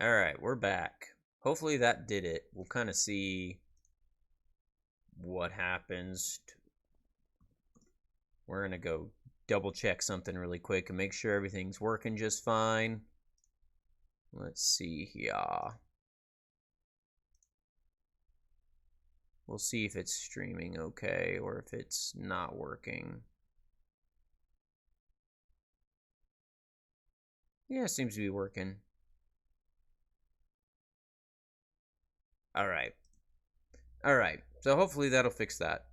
Alright, we're back. Hopefully that did it. We'll kind of see what happens. We're going to go double check something really quick and make sure everything's working just fine. Let's see here. We'll see if it's streaming okay or if it's not working. Yeah, it seems to be working. Alright. Alright, so hopefully that'll fix that.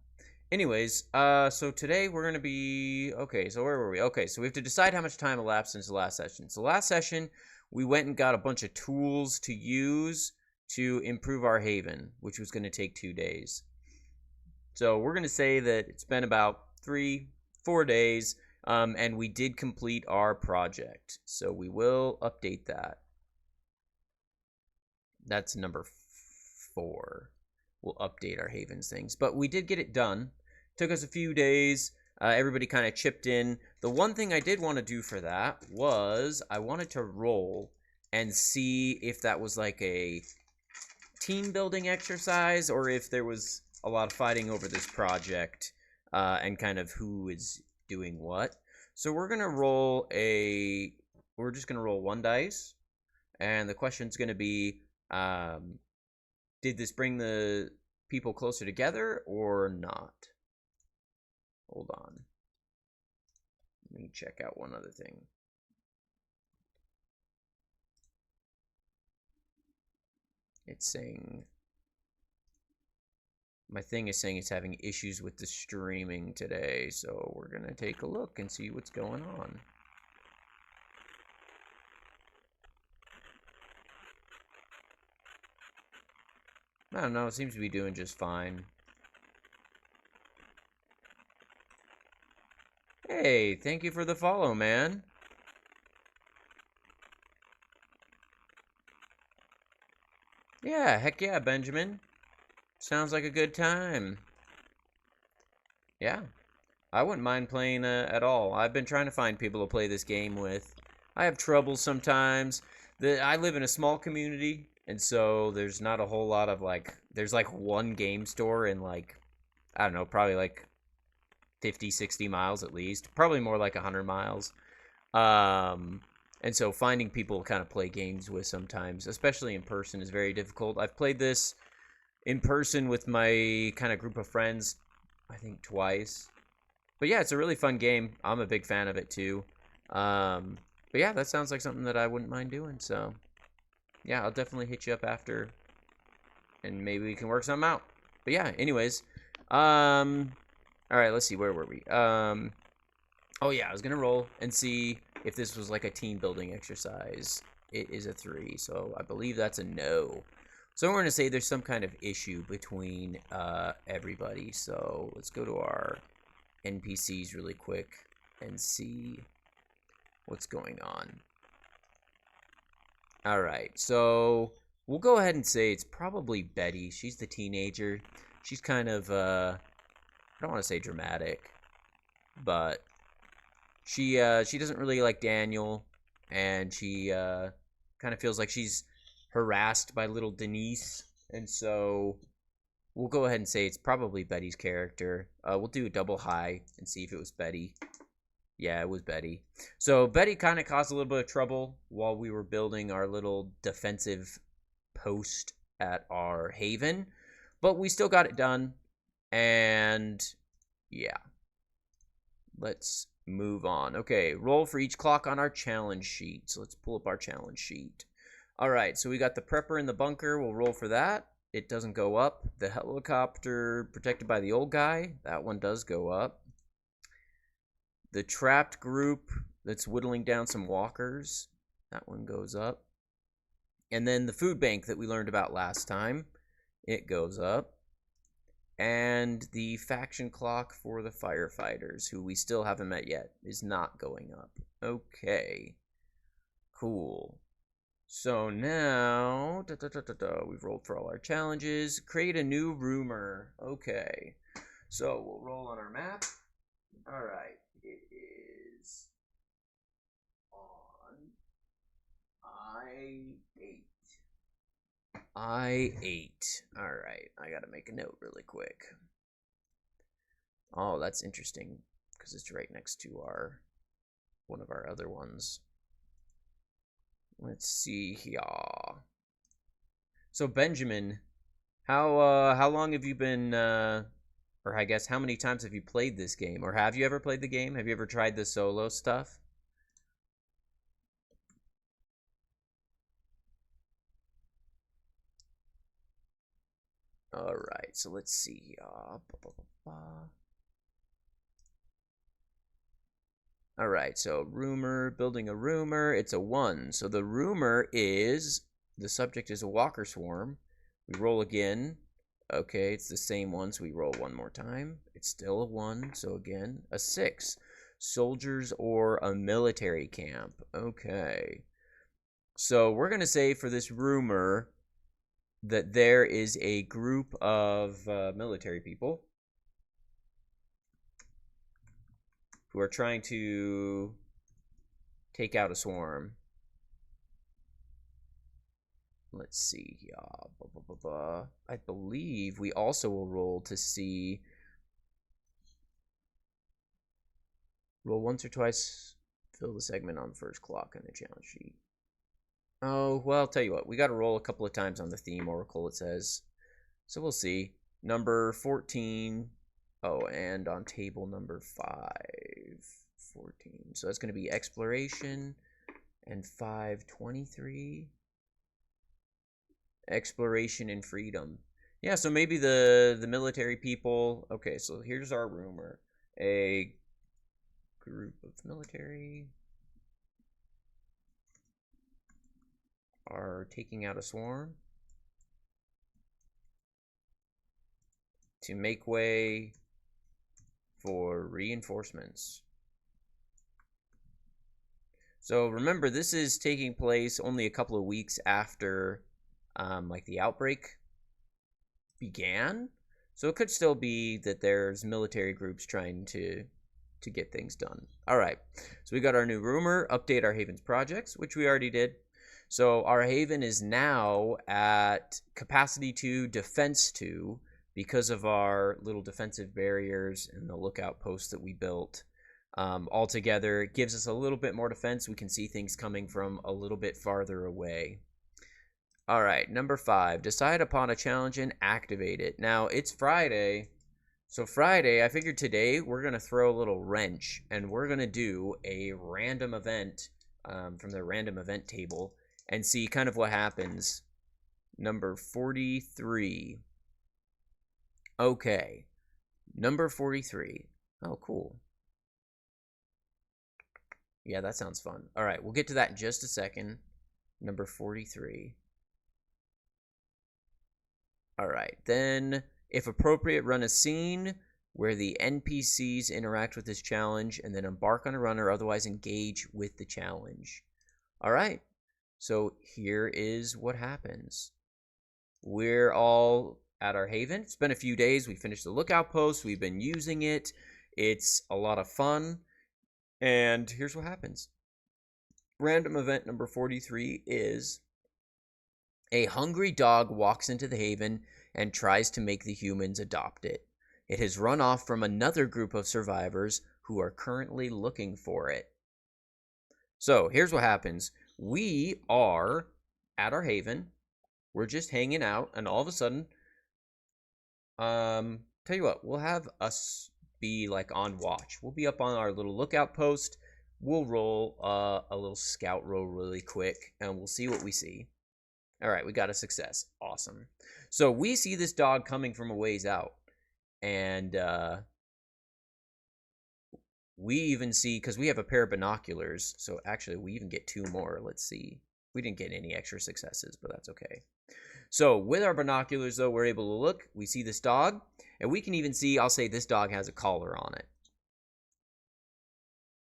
Anyways, so today we're going to be... Okay, so where were we? Okay, so we have to decide how much time elapsed since the last session. So last session, we went and got a bunch of tools to use to improve our haven, which was going to take 2 days. So we're going to say that it's been about 3-4 days, and we did complete our project. So we will update that. That's number 4. We'll update our havens things. But we did get it done. Took us a few days. Everybody kind of chipped in. The one thing I did want to do for that was I wanted to roll and see if that was like a team building exercise or if there was a lot of fighting over this project and kind of who is doing what. So we're just going to roll 1 dice. And the question's going to be, did this bring the people closer together or not? Hold on. Let me check out one other thing. It's saying... My thing is saying it's having issues with the streaming today, so we're going to take a look and see what's going on. I don't know, it seems to be doing just fine. Hey, thank you for the follow, man. Yeah, heck yeah, Benjamin. Sounds like a good time. Yeah, I wouldn't mind playing at all. I've been trying to find people to play this game with. I have trouble sometimes. I live in a small community, and so there's not a whole lot of, like, there's like one game store in, like, I don't know, probably like 50, 60 miles at least. Probably more like 100 miles. And so finding people to kind of play games with sometimes, especially in person, is very difficult. I've played this in person with my kind of group of friends, I think twice. But yeah, it's a really fun game. I'm a big fan of it too. But yeah, that sounds like something that I wouldn't mind doing. So yeah, I'll definitely hit you up after, and maybe we can work something out. But yeah, anyways, all right, let's see, where were we? Oh yeah, I was gonna roll and see if this was like a team building exercise. It is a 3, so I believe that's a no. So we're gonna say there's some kind of issue between everybody. So let's go to our NPCs really quick and see what's going on. All right, so we'll go ahead and say it's probably Betty. She's the teenager. She's kind of I don't want to say dramatic, but she doesn't really like Daniel, and she kind of feels like she's harassed by little Denise, and so we'll go ahead and say it's probably Betty's character. We'll do a double high and see if it was Betty. Yeah, it was Betty. So Betty kind of caused a little bit of trouble while we were building our little defensive post at our haven, but we still got it done, and yeah. Let's move on. Okay, roll for each clock on our challenge sheet. So let's pull up our challenge sheet. All right, so we got the prepper in the bunker. We'll roll for that. It doesn't go up. The helicopter protected by the old guy, that one does go up. The trapped group that's whittling down some walkers, that one goes up. And then the food bank that we learned about last time, it goes up. And the faction clock for the firefighters, who we still haven't met yet, is not going up. Okay. Cool. So now, we've rolled for all our challenges. Create a new rumor. Okay. So we'll roll on our map. All right. It is on I-8. I8. Alright, I gotta make a note really quick. Oh, that's interesting, because it's right next to one of our other ones. Let's see here. So Benjamin, how long have you been or I guess how many times have you played this game? Or have you ever played the game? Have you ever tried the solo stuff? All right, so let's see. All right, so rumor, building a rumor. It's a 1. So the rumor is the subject is a walker swarm. We roll again. Okay, it's the same one, so we roll one more time. It's still a 1, so again, a 6. Soldiers or a military camp. Okay. So we're going to say for this rumor that there is a group of military people who are trying to take out a swarm. Let's see. I believe we also will roll to see. Roll once or twice. Fill the segment on the first clock on the challenge sheet. Oh, well, I'll tell you what. We got to roll a couple of times on the theme oracle, it says. So we'll see. Number 14. Oh, and on table number 5. 14. So that's going to be exploration. And 523. Exploration and freedom. Yeah, so maybe the military people. Okay, so here's our rumor. A group of military are taking out a swarm to make way for reinforcements. So remember, this is taking place only a couple of weeks after like the outbreak began. So it could still be that there's military groups trying to get things done. All right, so we got our new rumor, update our Havens projects, which we already did. So our Haven is now at capacity 2, defense 2, because of our little defensive barriers and the lookout posts that we built. Altogether, it gives us a little bit more defense. We can see things coming from a little bit farther away. All right, number 5, decide upon a challenge and activate it. Now, it's Friday, so Friday, I figured today we're going to throw a little wrench, and we're going to do a random event from the random event table and see kind of what happens. Number 43. Okay, number 43. Oh, cool. Yeah, that sounds fun. All right, we'll get to that in just a second. Number 43. All right, then, if appropriate, run a scene where the NPCs interact with this challenge and then embark on a run or otherwise engage with the challenge. All right, so here is what happens. We're all at our Haven. It's been a few days. We finished the lookout post. We've been using it. It's a lot of fun. And here's what happens. Random event number 43 is a hungry dog walks into the Haven and tries to make the humans adopt it. It has run off from another group of survivors who are currently looking for it. So here's what happens. We are at our Haven. We're just hanging out, and all of a sudden, tell you what, we'll have us be like on watch. We'll be up on our little lookout post. We'll roll a little scout roll really quick, and we'll see what we see. All right, we got a success. Awesome. So we see this dog coming from a ways out, and we even see, because we have a pair of binoculars, so actually we even get 2 more. Let's see. We didn't get any extra successes, but that's okay. So with our binoculars, though, we're able to look. We see this dog, and we can even see, I'll say this dog has a collar on it.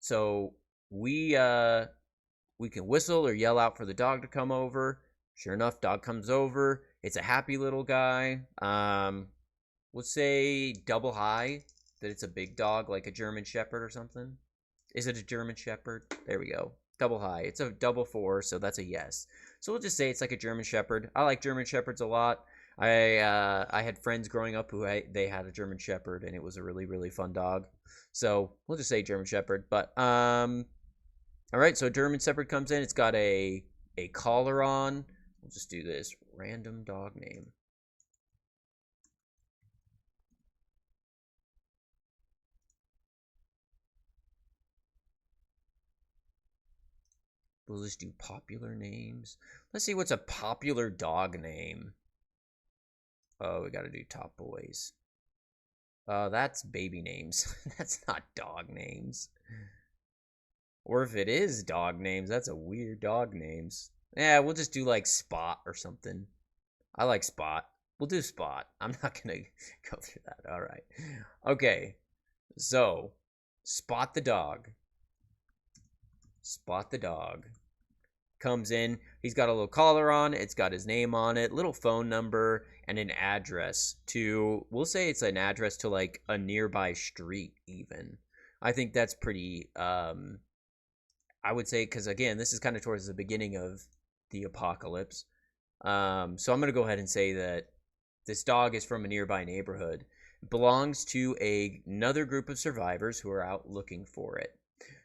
So we can whistle or yell out for the dog to come over. Sure enough, dog comes over. It's a happy little guy. We'll say double high, that it's a big dog, like a German Shepherd or something. Is it a German Shepherd? There we go. Double high. It's a double 4, so that's a yes. So we'll just say it's like a German Shepherd. I like German Shepherds a lot. I had friends growing up who they had a German Shepherd, and it was a really really fun dog. So we'll just say German Shepherd. But all right. So German Shepherd comes in. It's got a collar on. We'll just do this random dog name. We'll just do popular names. Let's see what's a popular dog name. Oh, we got to do top boys. That's baby names. That's not dog names. Or if it is dog names, that's a weird dog names. Yeah, we'll just do like Spot or something. I like Spot. We'll do Spot. I'm not going to go through that. All right. Okay. So, Spot the dog. Spot the dog. Comes in. He's got a little collar on. It's got his name on it, little phone number, and an address to, we'll say it's an address to like a nearby street even. I think that's pretty, I would say, because again, this is kind of towards the beginning of the apocalypse. So I'm going to go ahead and say that this dog is from a nearby neighborhood. It belongs to another group of survivors who are out looking for it.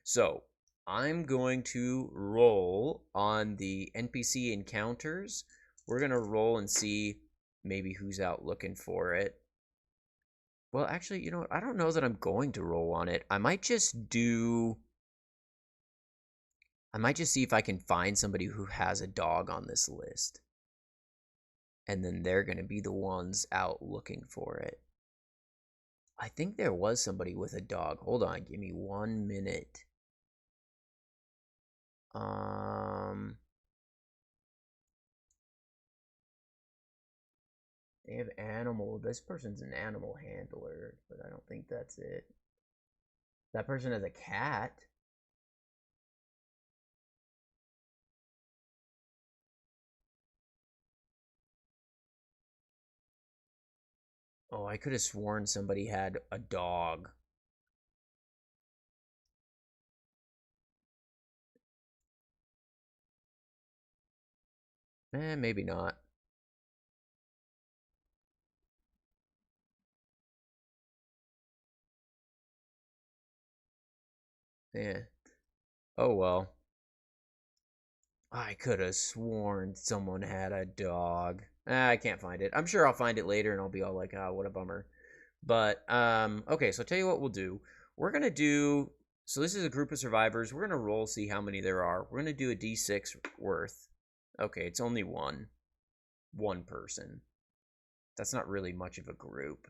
So I'm going to roll on the NPC encounters. We're going to roll and see maybe who's out looking for it. Well, actually, you know what? I don't know that I'm going to roll on it. I might just see if I can find somebody who has a dog on this list. And then they're going to be the ones out looking for it. I think there was somebody with a dog. Hold on, give me 1 minute. They have animal. This person's an animal handler, but I don't think that's it. That person has a cat. Oh, I could have sworn somebody had a dog. Maybe not. Yeah. Oh well. I could have sworn someone had a dog. I can't find it. I'm sure I'll find it later and I'll be all like, oh, what a bummer. But, okay, so I'll tell you what we'll do. We're going to do, so this is a group of survivors. We're going to roll, see how many there are. We're going to do a d6 worth. Okay, it's only one. One person. That's not really much of a group.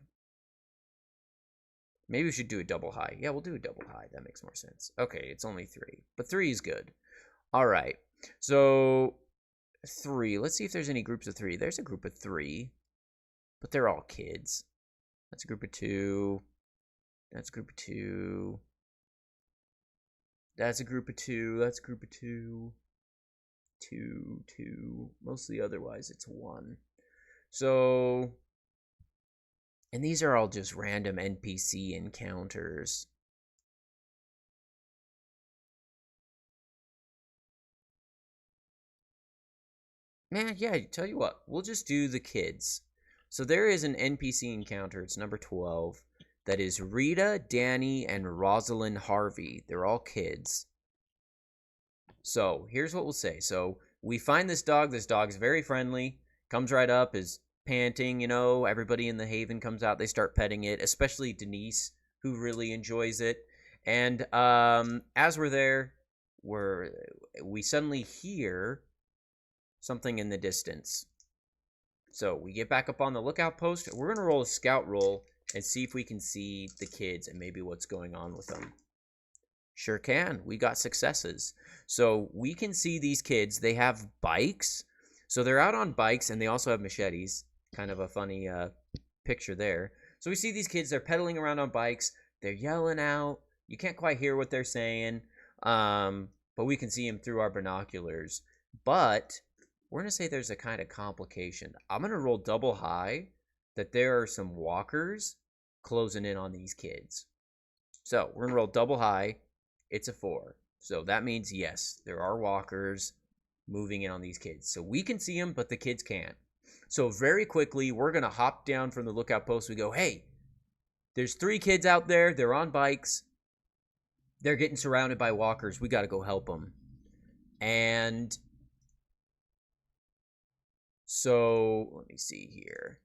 Maybe we should do a double high. Yeah, we'll do a double high. That makes more sense. Okay, it's only 3. But 3 is good. All right. So 3. Let's see if there's any groups of 3. There's a group of 3, but they're all kids. That's a group of 2. That's a group of 2. That's a group of 2. That's a group of 2. 2, 2. Mostly otherwise, it's 1. So, and these are all just random NPC encounters. Man, yeah, tell you what, we'll just do the kids. So there is an NPC encounter, it's number 12, that is Rita, Danny, and Rosalind Harvey. They're all kids. So here's what we'll say. So we find this dog. This dog's very friendly, comes right up, is panting, you know, everybody in the haven comes out, they start petting it, especially Denise, who really enjoys it. And as we're there, we suddenly hear something in the distance. So we get back up on the lookout post. We're going to roll a scout roll and see if we can see the kids and maybe what's going on with them. Sure can. We got successes. So we can see these kids. They have bikes. So they're out on bikes and they also have machetes. Kind of a funny picture there. So we see these kids. They're pedaling around on bikes. They're yelling out. You can't quite hear what they're saying. But we can see them through our binoculars. But we're going to say there's a kind of complication. I'm going to roll double high that there are some walkers closing in on these kids. So we're going to roll double high. It's a 4. So that means, yes, there are walkers moving in on these kids. So we can see them, but the kids can't. So very quickly, we're going to hop down from the lookout post. We go, hey, there's 3 kids out there. They're on bikes. They're getting surrounded by walkers. We got to go help them. And so let me see here.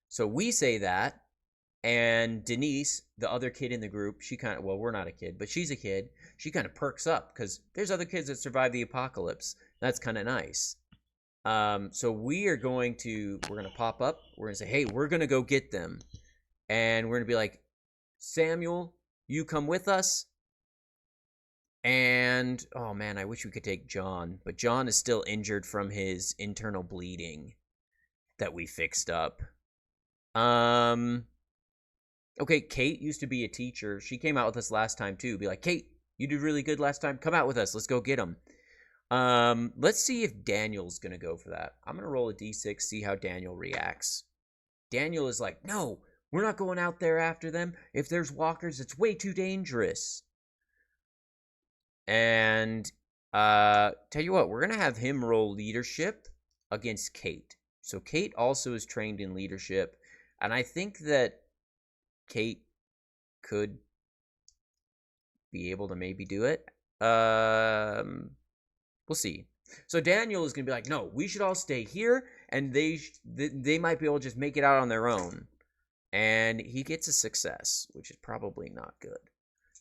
So we say that. And Denise, the other kid in the group, she kind of, well, we're not a kid, but she's a kid. She kind of perks up because there's other kids that survive the apocalypse. That's kind of nice. So we're going to pop up. We're going to say, hey, we're going to go get them. And we're going to be like, Samuel, you come with us. And, oh man, I wish we could take John. But John is still injured from his internal bleeding that we fixed up. Okay, Kate used to be a teacher. She came out with us last time, too. Be like, Kate, you did really good last time. Come out with us. Let's go get him. Let's see if Daniel's going to go for that. I'm going to roll a d6, see how Daniel reacts. Daniel is like, no, we're not going out there after them. If there's walkers, it's way too dangerous. And, tell you what, we're going to have him roll leadership against Kate. So Kate also is trained in leadership. And I think that Kate could be able to maybe do it. We'll see. So Daniel is going to be like, no, we should all stay here, and they might be able to just make it out on their own. And he gets a success, which is probably not good.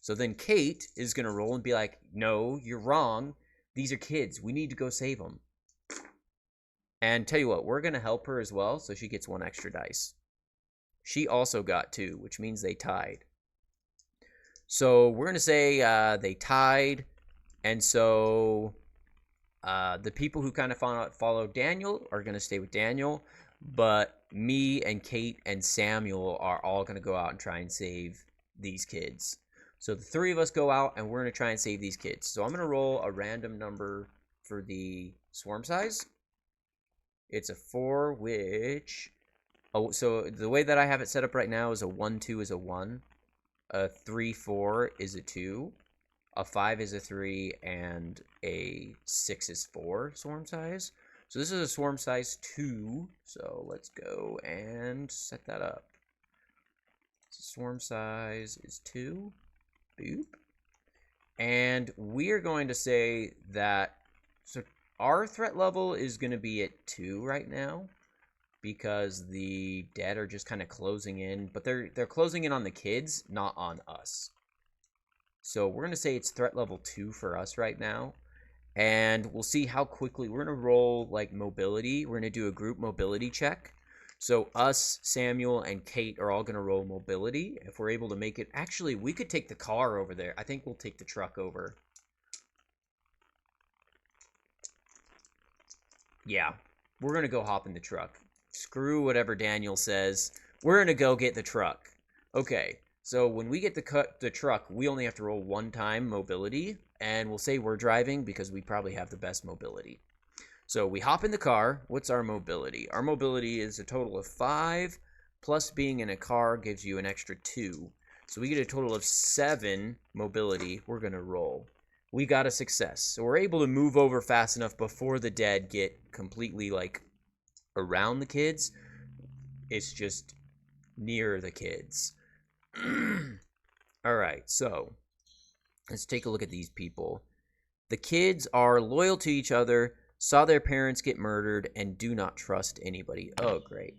So then Kate is going to roll and be like, no, you're wrong. These are kids. We need to go save them. And tell you what, we're going to help her as well, so she gets 1 extra dice. She also got 2, which means they tied. So we're going to say they tied. And so the people who kind of follow Daniel are going to stay with Daniel. But me and Kate and Samuel are all going to go out and try and save these kids. So the 3 of us go out and we're going to try and save these kids. So I'm going to roll a random number for the swarm size. It's a 4, which... Oh, so the way that I have it set up right now is a 1, 2 is a 1. A 3, 4 is a 2. A 5 is a 3. And a 6 is 4 swarm size. So this is a swarm size 2. So let's go and set that up. So swarm size is 2. Boop. And we are going to say that... So our threat level is going to be at 2 right now. Because the dead are just kind of closing in. But they're closing in on the kids, not on us. So we're going to say it's threat level 2 for us right now. And we'll see how quickly. We're going to roll, like, mobility. We're going to do a group mobility check. So us, Samuel, and Kate are all going to roll mobility. If we're able to make it. Actually, we could take the car over there. I think we'll take the truck over. Yeah. We're going to go hop in the truck. Screw whatever Daniel says. We're going to go get the truck. Okay, so when we get the truck, we only have to roll 1 time mobility. And we'll say we're driving because we probably have the best mobility. So we hop in the car. What's our mobility? Our mobility is a total of 5. Plus being in a car gives you an extra 2. So we get a total of 7 mobility. We're going to roll. We got a success. So we're able to move over fast enough before the dead get completely, like, around the kids. It's just near the kids. Alright, so let's take a look at these people. The kids are loyal to each other, saw their parents get murdered, and do not trust anybody. Oh, great.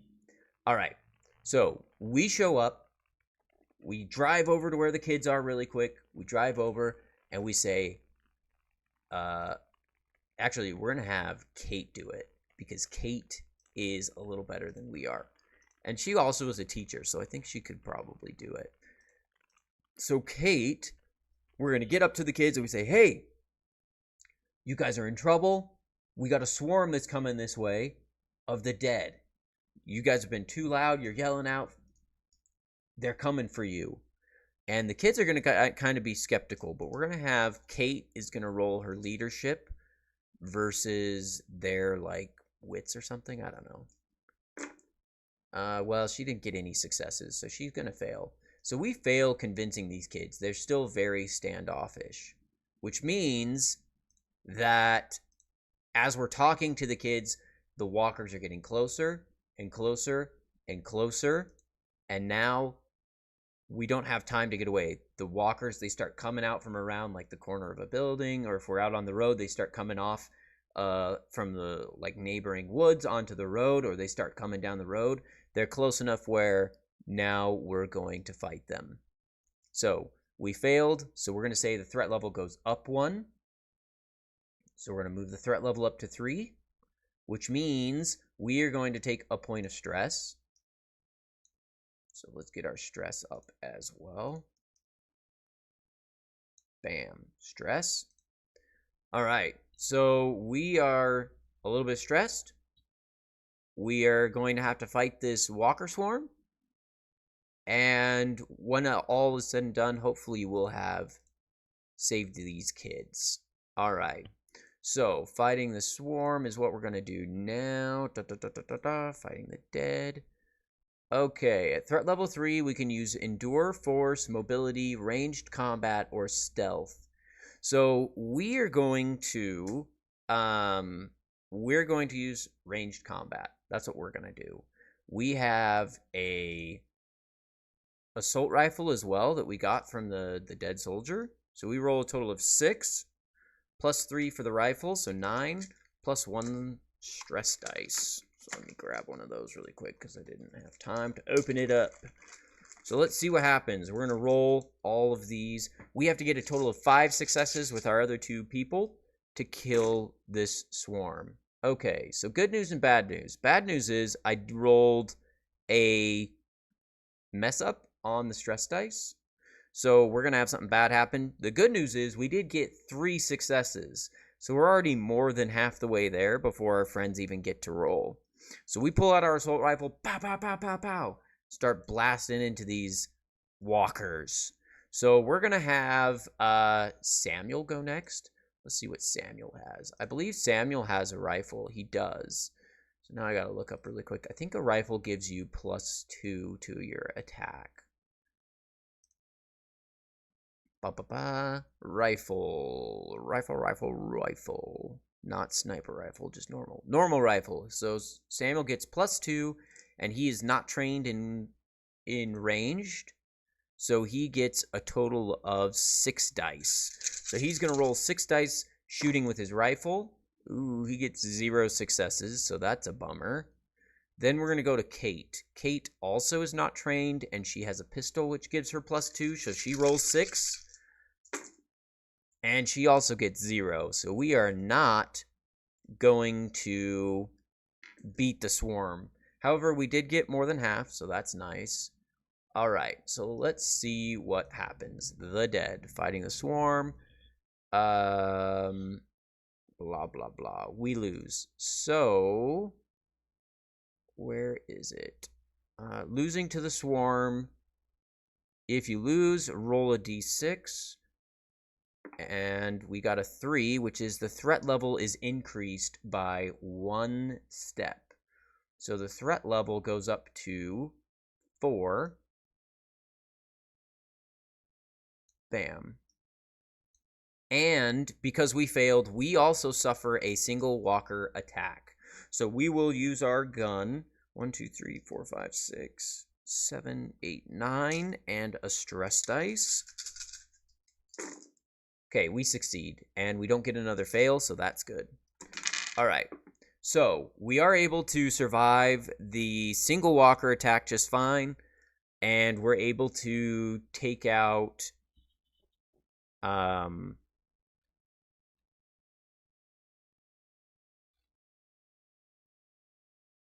Alright, so we show up. We drive over to where the kids are really quick. We drive over and we say, actually, we're going to have Kate do it because Kate is a little better than we are. And she also is a teacher, so I think she could probably do it. So Kate, we're going to get up to the kids and we say, hey, you guys are in trouble. We got a swarm that's coming this way of the dead. You guys have been too loud. You're yelling out. They're coming for you. And the kids are going to kind of be skeptical, but we're going to have Kate is going to roll her leadership versus their, like, wits or something. I don't know. Well, she didn't get any successes, so she's going to fail. So we fail convincing these kids. They're still very standoffish, which means that as we're talking to the kids, the walkers are getting closer and closer and closer. And now we don't have time to get away. The walkers, they start coming out from around like the corner of a building, or if we're out on the road, they start coming off from the like neighboring woods onto the road, or they start coming down the road. They're close enough where now we're going to fight them. So we failed, so we're going to say the threat level goes up 1. So we're going to move the threat level up to 3, which means we are going to take a point of stress. So let's get our stress up as well. Bam, stress. All right, so we are a little bit stressed. We are going to have to fight this walker swarm. And when all is said and done, hopefully we'll have saved these kids. All right, so fighting the swarm is what we're going to do now. Fighting the dead. Okay, at threat level 3, we can use Endure, Force, Mobility, Ranged Combat, or Stealth. So we are going to use Ranged Combat. That's what we're going to do. We have a assault rifle as well that we got from the dead soldier. So we roll a total of 6, plus 3 for the rifle, so 9, plus 1 stress dice. So let me grab one of those really quick because I didn't have time to open it up. So let's see what happens. We're going to roll all of these. We have to get a total of 5 successes with our other 2 people to kill this swarm. Okay, so good news and bad news. Bad news is I rolled a mess up on the stress dice. So we're going to have something bad happen. The good news is we did get 3 successes. So we're already more than half the way there before our friends even get to roll. So we pull out our assault rifle, pow, pow, pow, pow, pow, start blasting into these walkers. So we're going to have Samuel go next. Let's see what Samuel has. I believe Samuel has a rifle. He does. So now I got to look up really quick. I think a rifle gives you +2 to your attack. Rifle. Not sniper rifle, just normal rifle. So Samuel gets +2, and he is not trained in ranged, so he gets a total of 6 dice. So he's gonna roll 6 dice shooting with his rifle. Ooh, he gets 0 successes, so that's a bummer. Then we're gonna go to Kate. Kate also is not trained, and she has a pistol, which gives her +2, so she rolls 6. And she also gets 0. So we are not going to beat the swarm. However, we did get more than half, so that's nice. All right, so let's see what happens. The dead fighting the swarm. Blah, blah, blah. We lose. So, where is it? Losing to the swarm. If you lose, roll a d6. And we got a 3, which is the threat level is increased by 1 step. So the threat level goes up to 4. Bam. And because we failed, we also suffer a single walker attack. So we will use our gun. 1, 2, 3, 4, 5, 6, 7, 8, 9, and a stress dice. Okay, we succeed, and we don't get another fail, so that's good. All right, so we are able to survive the single walker attack just fine, and we're able to take out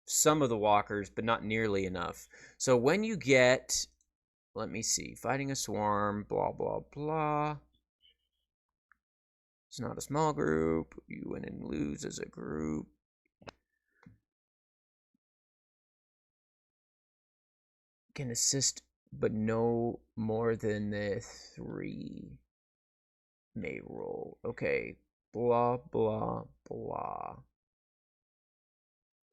some of the walkers, but not nearly enough. So when you get, let me see, fighting a swarm, blah, blah, blah. It's not a small group. You win and lose as a group. Can assist, but no more than the 3 may roll. Okay. Blah, blah, blah.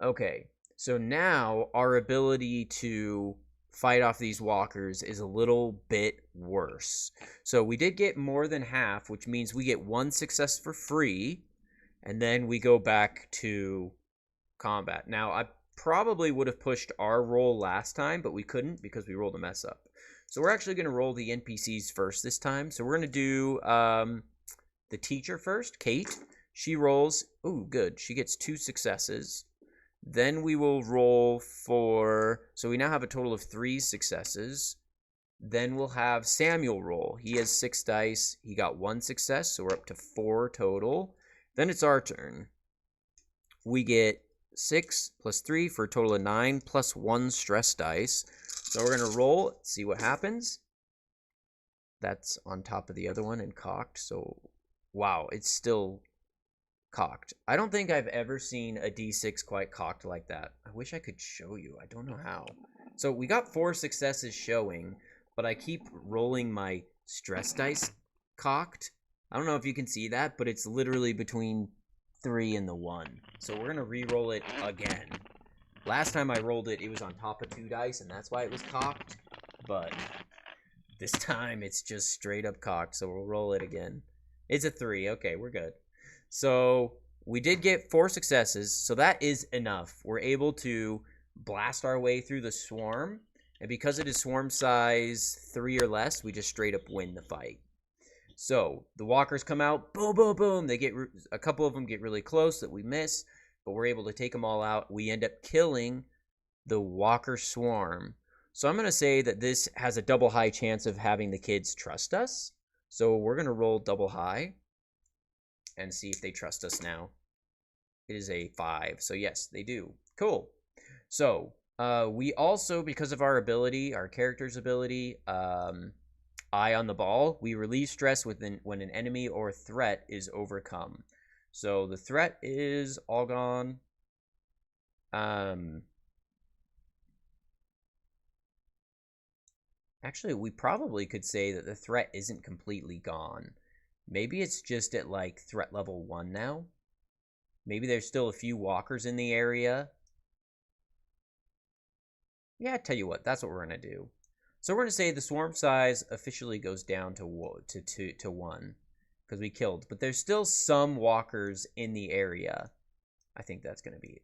Okay. So now our ability to fight off these walkers is a little bit worse. So we did get more than half, which means we get 1 success for free, and then we go back to combat. Now, I probably would have pushed our roll last time, but we couldn't because we rolled a mess up. So we're actually going to roll the NPCs first this time. So we're going to do the teacher first, Kate. She rolls. Ooh, good. She gets 2 successes. Then we will roll for... So we now have a total of 3 successes. Then we'll have Samuel roll. He has 6 dice. He got 1 success, so we're up to 4 total. Then it's our turn. We get 6 plus 3 for a total of 9 plus 1 stress dice. So we're going to roll, see what happens. That's on top of the other one and cocked. So, wow, it's still cocked. I don't think I've ever seen a D6 quite cocked like that. I wish I could show you. I don't know how. So we got 4 successes showing, but I keep rolling my stress dice cocked. I don't know if you can see that, but it's literally between 3 and the 1. So we're going to re-roll it again. Last time I rolled it, it was on top of 2 dice, and that's why it was cocked. But this time, it's just straight up cocked, so we'll roll it again. It's a 3. Okay, we're good. So we did get 4 successes, so that is enough. We're able to blast our way through the swarm, and because it is swarm size 3 or less, we just straight up win the fight. So the walkers come out, boom, boom, boom. They get a couple of them get really close that we miss, but we're able to take them all out. We end up killing the walker swarm. So I'm going to say that this has a double high chance of having the kids trust us. So we're going to roll double high and see if they trust us now. It is a 5. So yes, they do. Cool. So we also, because of our ability, our character's ability, Eye on the Ball, we relieve stress when an enemy or threat is overcome. So the threat is all gone. Actually, we probably could say that the threat isn't completely gone. Maybe it's just at like threat level 1 now. Maybe there's still a few walkers in the area. Yeah, tell you what, that's what we're going to do. So we're going to say the swarm size officially goes down to 1 because we killed. But there's still some walkers in the area. I think that's going to be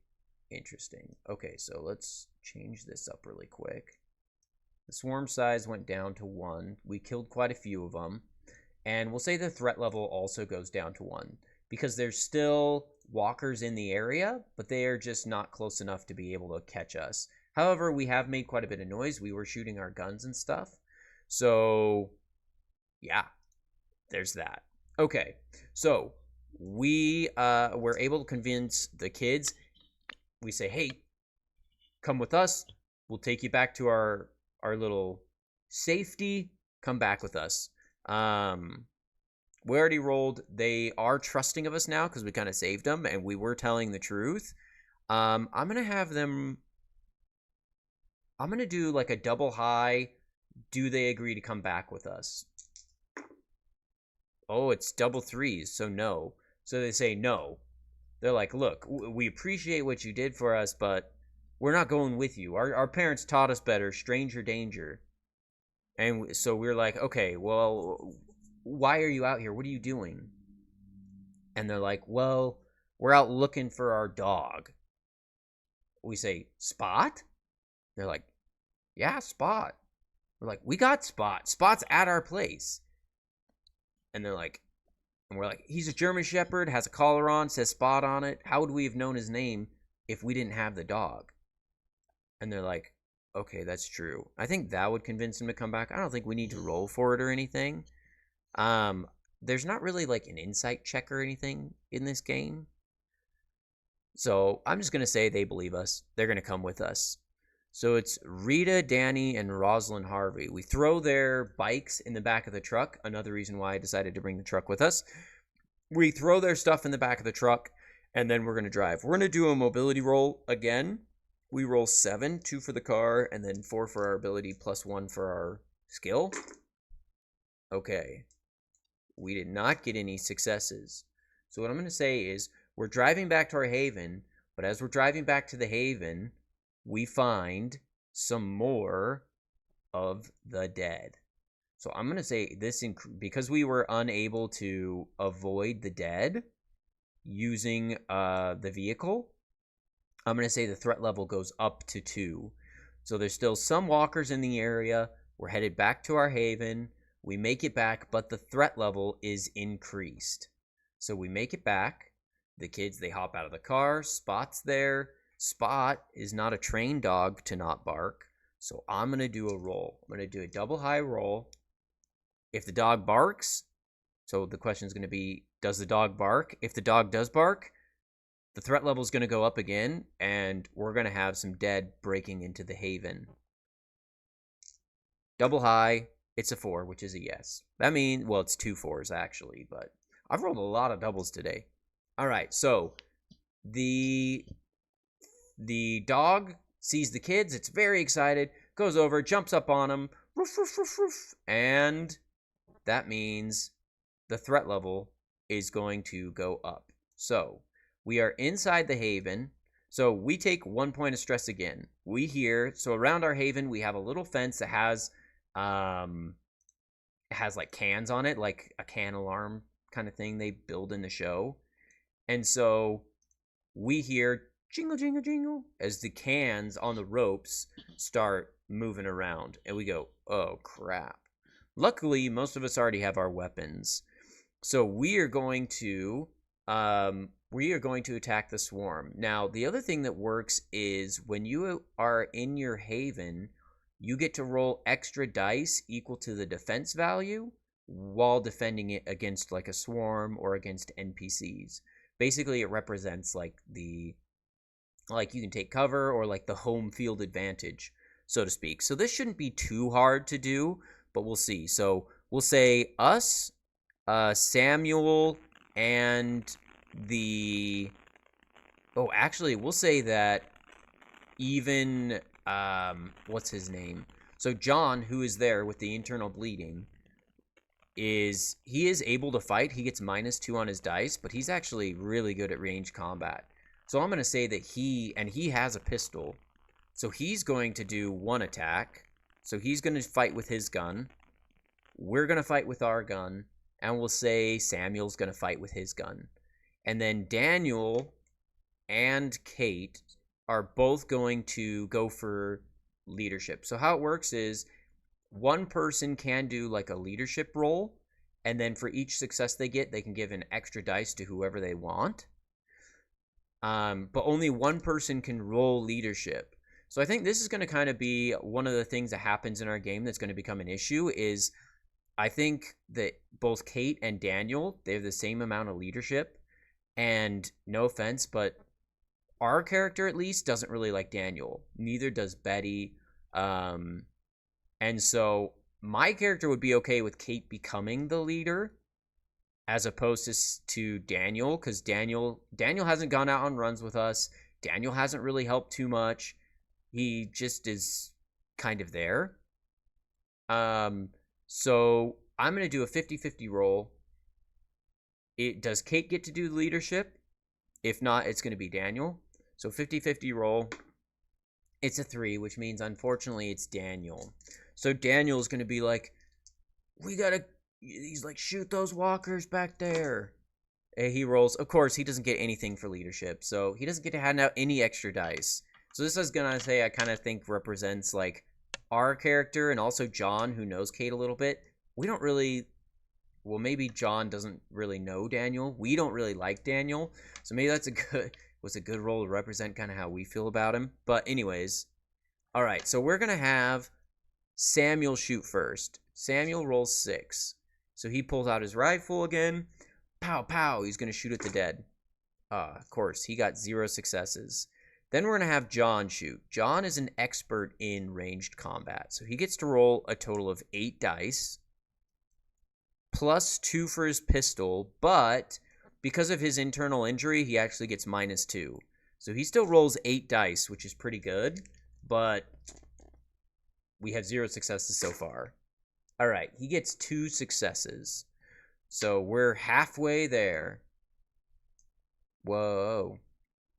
interesting. Okay, so let's change this up really quick. The swarm size went down to 1. We killed quite a few of them. And we'll say the threat level also goes down to 1. Because there's still walkers in the area, but they are just not close enough to be able to catch us. Wehowever, we have made quite a bit of noise. We were shooting our guns and stuff. So, yeah, there's that. Okay, so we were able to convince the kids. We say, hey, come with us. We'll take you back to our little safety. Come back with us. We already rolled. They are trusting of us now because we kind of saved them and we were telling the truth. I'm going to have them... I'm going to do like a double high. Do they agree to come back with us? Oh, it's double 3s, so no. So they say no. They're like, look, we appreciate what you did for us, but we're not going with you. Our parents taught us better, stranger danger. And so we're like, okay, well, why are you out here? What are you doing? And they're like, well, we're out looking for our dog. We say, Spot? They're like, yeah, Spot. We're like, we got Spot. Spot's at our place. And they're like, and we're like, he's a German Shepherd, has a collar on, says Spot on it. How would we have known his name if we didn't have the dog? And they're like, okay, that's true. I think that would convince him to come back. I don't think we need to roll for it or anything. There's not really like an insight check or anything in this game. So I'm just going to say they believe us. They're going to come with us. So it's Rita, Danny, and Rosalind Harvey. We throw their bikes in the back of the truck. Another reason why I decided to bring the truck with us. We throw their stuff in the back of the truck, and then we're going to drive. We're going to do a mobility roll again. We roll 7, 2 for the car, and then 4 for our ability, plus 1 for our skill. Okay. We did not get any successes. So what I'm going to say is, we're driving back to our haven, but as we're driving back to the haven, we find some more of the dead. So I'm going to say this, because we were unable to avoid the dead, using the vehicle, I'm going to say the threat level goes up to 2. So there's still some walkers in the area. We're headed back to our haven. We make it back, but the threat level is increased. So we make it back. The kids, they hop out of the car. Spot's there. Spot is not a trained dog to not bark. So I'm going to do a roll. I'm going to do a double high roll. If the dog barks, so the question is going to be, does the dog bark? If the dog does bark, the threat level is going to go up again, and we're going to have some dead breaking into the haven. Double high, it's a 4, which is a yes. That means, well, it's 2 4s actually, but I've rolled a lot of doubles today. All right, so the dog sees the kids. It's very excited, goes over, jumps up on them, roof, roof, roof, roof, and that means the threat level is going to go up. So we are inside the haven. So we take 1 point of stress again. We hear, so around our haven, we have a little fence that has like cans on it, like a can alarm kind of thing they build in the show. And so we hear jingle, jingle, jingle as the cans on the ropes start moving around. And we go, oh, crap. Luckily, most of us already have our weapons. So we are going to attack the swarm. Now, the other thing that works is when you are in your haven, you get to roll extra dice equal to the defense value while defending it against like a swarm or against NPCs. Basically, it represents like you can take cover or like the home field advantage, so to speak. So this shouldn't be too hard to do, but we'll see. So we'll say us, Samuel, and we'll say that even what's his name? So John, who is there with the internal bleeding, is able to fight. He gets -2 on his dice, but he's actually really good at ranged combat. So I'm going to say that he has a pistol. So he's going to do 1 attack. So he's going to fight with his gun. We're going to fight with our gun. And we'll say Samuel's going to fight with his gun. And then Daniel and Kate are both going to go for leadership. So how it works is one person can do like a leadership roll. And then for each success they get, they can give an extra dice to whoever they want. But only one person can roll leadership. So I think this is going to kind of be one of the things that happens in our game that's going to become an issue is I think that both Kate and Daniel, they have the same amount of leadership. And no offense, but our character at least doesn't really like Daniel. Neither does Betty. And so my character would be okay with Kate becoming the leader as opposed to Daniel, because Daniel hasn't gone out on runs with us. Daniel hasn't really helped too much. He just is kind of there. So I'm going to do a 50-50 roll. Does Kate get to do the leadership? If not, it's going to be Daniel. So 50-50 roll. It's a 3, which means unfortunately it's Daniel. So Daniel's going to be like, he's like, shoot those walkers back there. And he rolls. Of course, he doesn't get anything for leadership. So he doesn't get to hand out any extra dice. So this is going to say, I kind of think represents like our character and also John, who knows Kate a little bit. We don't really, well, maybe John doesn't really know Daniel. We don't really like Daniel. So maybe that's was a good role to represent kind of how we feel about him. But anyways, all right. So we're going to have Samuel shoot first. Samuel rolls 6. So he pulls out his rifle again. Pow, pow. He's going to shoot at the dead. Of course, he got 0 successes. Then we're going to have John shoot. John is an expert in ranged combat. So he gets to roll a total of 8 dice. Plus 2 for his pistol. But because of his internal injury, he actually gets -2. So he still rolls 8 dice, which is pretty good. But we have 0 successes so far. All right, he gets 2 successes. So we're halfway there. Whoa.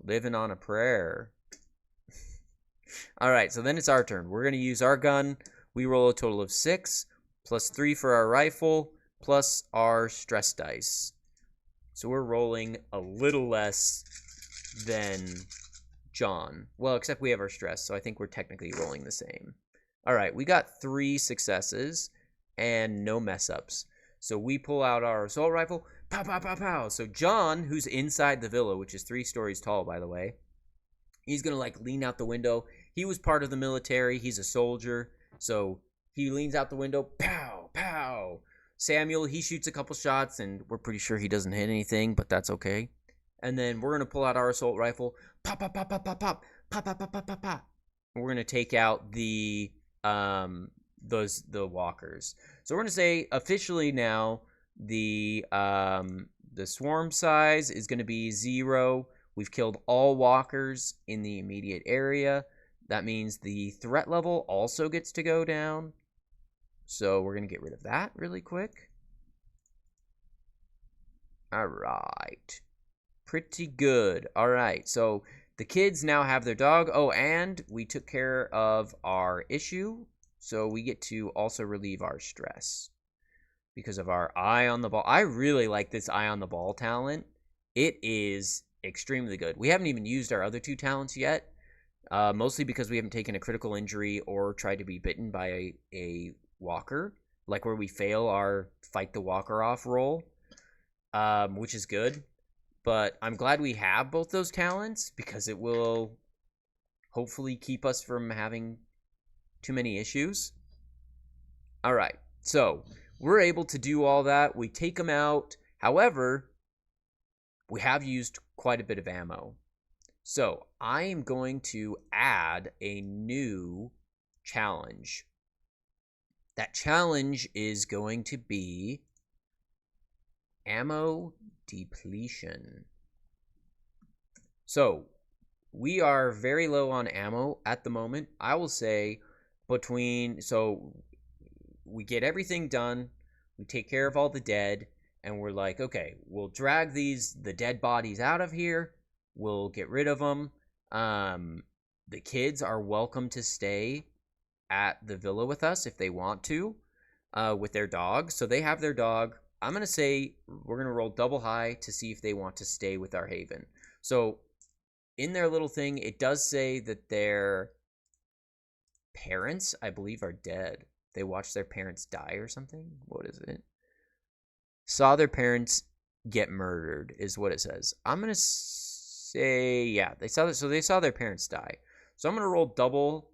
Living on a prayer. All right, so then it's our turn. We're going to use our gun. We roll a total of 6, plus 3 for our rifle, plus our stress dice. So we're rolling a little less than John. Well, except we have our stress, so I think we're technically rolling the same. All right, we got 3 successes and no mess ups. So we pull out our assault rifle. Pow, pow, pow, pow. So John, who's inside the villa, which is 3 stories tall, by the way, he's going to like lean out the window. He was part of the military. He's a soldier. So he leans out the window. Pow, pow. Samuel, he shoots a couple shots, and we're pretty sure he doesn't hit anything, but that's okay. And then we're going to pull out our assault rifle. Pop, pop, pop, pop, pop, pop. Pop, pop, pop, pop, pop, pop. We're going to take out the walkers. So we're going to say officially now the swarm size is going to be 0. We've killed all walkers in the immediate area. That means the threat level also gets to go down. So we're going to get rid of that really quick. All right. Pretty good. All right. So the kids now have their dog. Oh, and we took care of our issue. So we get to also relieve our stress because of our eye on the ball. I really like this eye on the ball talent. It is extremely good. We haven't even used our other 2 talents yet, mostly because we haven't taken a critical injury or tried to be bitten by a walker, like where we fail our fight the walker off roll, which is good. But I'm glad we have both those talents because it will hopefully keep us from having too many issues. All right, so we're able to do all that. We take them out. However, we have used quite a bit of ammo. So I am going to add a new challenge. That challenge is going to be ammo depletion. So we are very low on ammo at the moment. I will say so we get everything done, we take care of all the dead, and we're like, okay, we'll drag the dead bodies out of here, we'll get rid of them. The kids are welcome to stay at the villa with us if they want to, with their dog. So they have their dog. I'm going to say we're going to roll double high to see if they want to stay with our haven. So in their little thing, it does say that their parents, I believe, are dead. They watched their parents die or something. What is it? Saw their parents get murdered is what it says. I'm going to say, yeah, they saw their parents die. So I'm going to roll double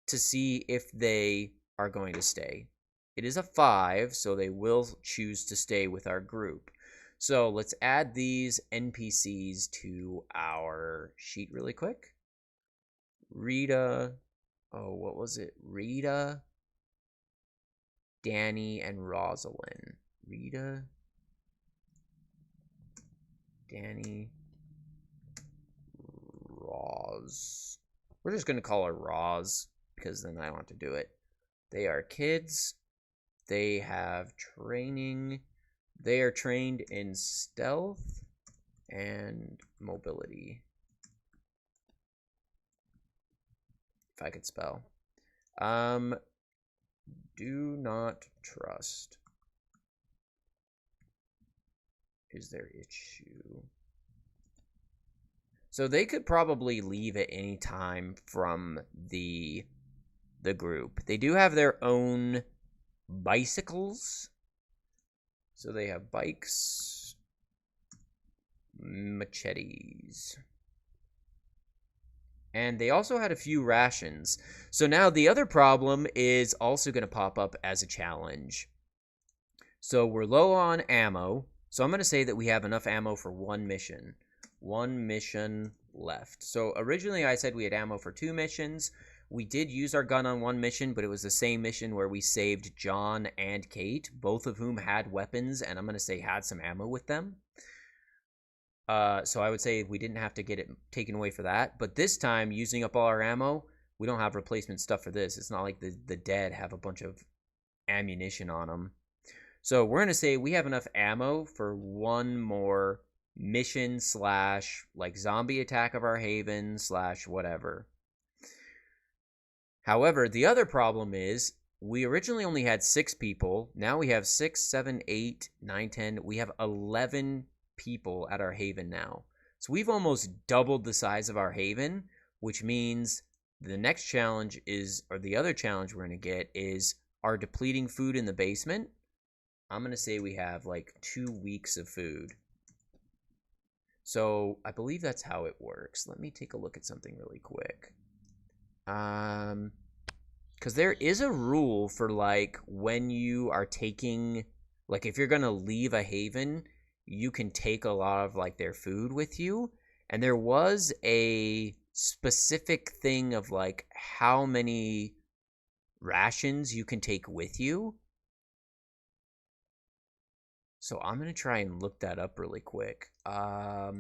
to see if they are going to stay. It is a 5, so they will choose to stay with our group. So let's add these NPCs to our sheet really quick. Rita, what was it? Rita, Danny, and Rosalind. Rita, Danny, Roz. We're just going to call her Roz because then I want to do it. They are kids. They have training. They are trained in stealth and mobility. If I could spell. Do not trust is their issue. So they could probably leave at any time from the group. They do have their own bicycles. So they have bikes, machetes. And they also had a few rations. So now the other problem is also going to pop up as a challenge. So we're low on ammo. So I'm going to say that we have enough ammo for 1 mission. 1 mission left. So originally I said we had ammo for 2 missions. We did use our gun on 1 mission, but it was the same mission where we saved John and Kate, both of whom had weapons, and I'm going to say had some ammo with them. So I would say we didn't have to get it taken away for that. But this time, using up all our ammo, we don't have replacement stuff for this. It's not like the dead have a bunch of ammunition on them. So we're going to say we have enough ammo for 1 more mission / like zombie attack of our haven / whatever. However, the other problem is we originally only had 6 people. Now we have 6, 7, 8, 9, 10. We have 11 people at our haven now. So we've almost doubled the size of our haven, which means the next challenge is, or the other challenge we're going to get is our depleting food in the basement. I'm going to say we have like 2 weeks of food. So I believe that's how it works. Let me take a look at something really quick. Because there is a rule for like when you are taking, like if you're going to leave a haven, you can take a lot of like their food with you. And there was a specific thing of like how many rations you can take with you. So I'm going to try and look that up really quick. I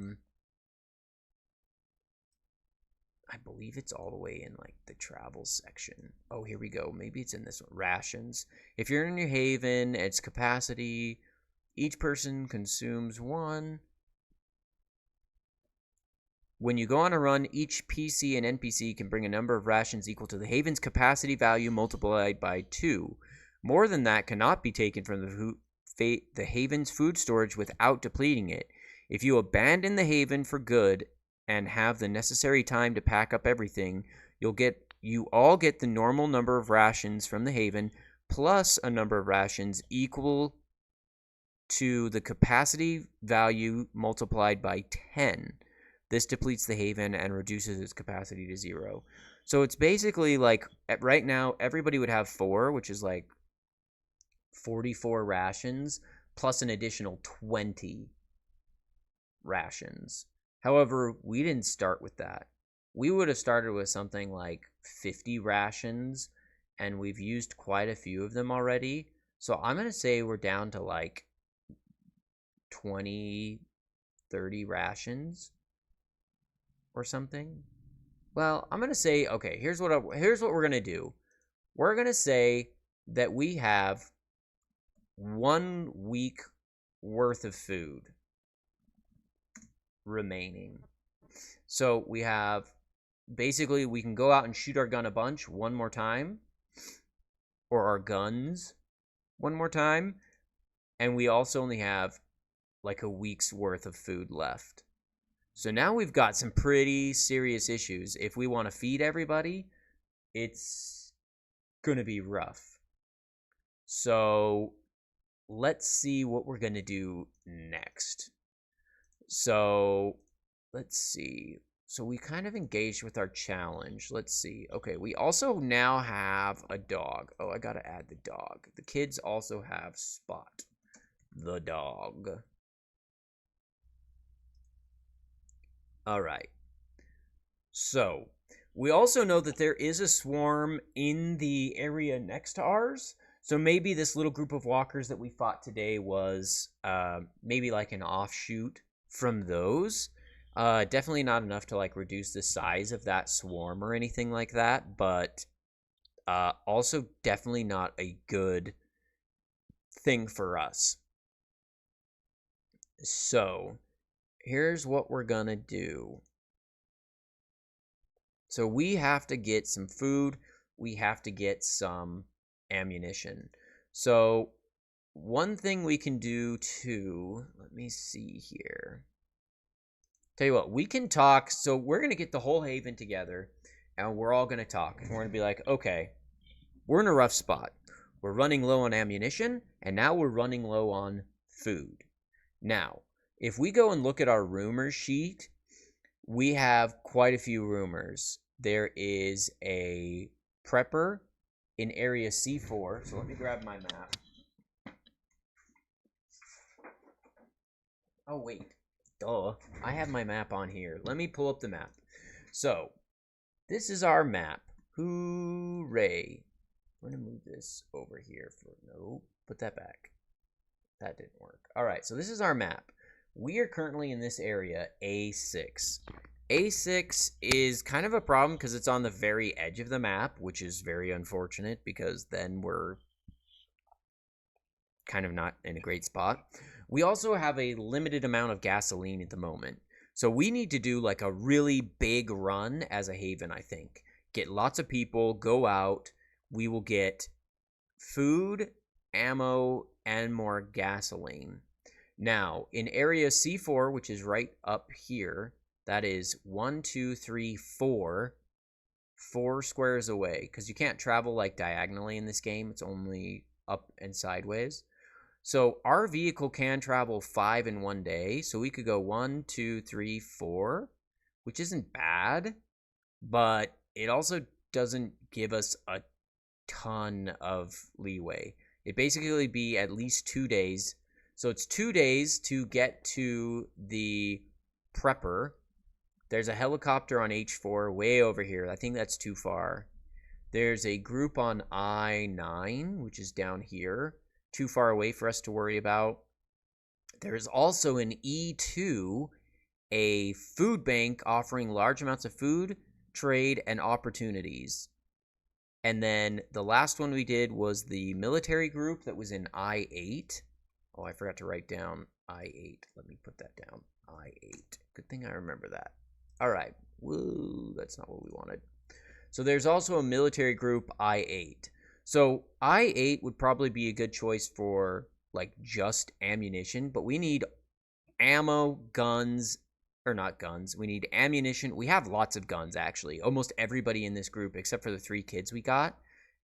believe it's all the way in like the travel section. Oh, here we go. Maybe it's in this one. Rations. If you're in your haven, its capacity, each person consumes 1. When you go on a run, each PC and NPC can bring a number of rations equal to the haven's capacity value multiplied by 2. More than that cannot be taken from the haven's food storage without depleting it. If you abandon the haven for good and have the necessary time to pack up everything, you all get the normal number of rations from the haven plus a number of rations equal to the capacity value multiplied by 10. This depletes the haven and reduces its capacity to 0. So it's basically like right now everybody would have 4, which is like 44 rations plus an additional 20 rations. However, we didn't start with that. We would have started with something like 50 rations, and we've used quite a few of them already. So I'm going to say we're down to like 20, 30 rations or something. Well, I'm going to say, okay, here's what we're going to do. We're going to say that we have 1 week worth of food remaining. So we have, basically we can go out and shoot our gun a bunch one more time, or our guns one more time, and we also only have like a week's worth of food left. So now we've got some pretty serious issues. If we want to feed everybody, it's gonna be rough. So let's see what we're gonna do next. So let's see. So we kind of engaged with our challenge. Let's see. Okay, we also now have a dog. Oh, I gotta add the dog. The kids also have Spot, the dog. All right. So we also know that there is a swarm in the area next to ours. So maybe this little group of walkers that we fought today was maybe like an offshoot from those. Definitely not enough to like reduce the size of that swarm or anything like that, but also definitely not a good thing for us. So here's what we're gonna do. So we have to get some food. We have to get some ammunition. So one thing we can do too, let me see here. Tell you what, we can talk. So we're going to get the whole haven together and we're all going to talk. And we're going to be like, okay, we're in a rough spot. We're running low on ammunition and now we're running low on food. Now, if we go and look at our rumors sheet, we have quite a few rumors. There is a prepper in area C4. So let me grab my map. Oh, wait. Duh. I have my map on here. Let me pull up the map. So, this is our map. Hooray. I'm going to move this over here for... No, put that back. That didn't work. All right, so this is our map. We are currently in this area, A6. A6 is kind of a problem because it's on the very edge of the map, which is very unfortunate because then we're kind of not in a great spot. We also have a limited amount of gasoline at the moment. So we need to do like a really big run as a haven, I think. Get lots of people, go out. We will get food, ammo, and more gasoline. Now, in area C4, which is right up here, that is 1, 2, 3, 4, 4 squares away, because you can't travel like diagonally in this game. It's only up and sideways. So our vehicle can travel 5 in one day. So we could go 1, 2, 3, 4, which isn't bad, but it also doesn't give us a ton of leeway. It basically be at least 2 days. So it's 2 days to get to the prepper. There's a helicopter on H4 way over here. I think that's too far. There's a group on I9, which is down here. Too far away for us to worry about. There's also an E2, a food bank offering large amounts of food, trade, and opportunities. And then the last one we did was the military group that was in I8. Oh, I forgot to write down I8. Let me put that down. I8. Good thing I remember that. All right. Woo, that's not what we wanted. So there's also a military group, I8. So I8 would probably be a good choice for like just ammunition, but we need ammo, guns, or not guns. We need ammunition. We have lots of guns, actually. Almost everybody in this group, except for the 3 kids we got,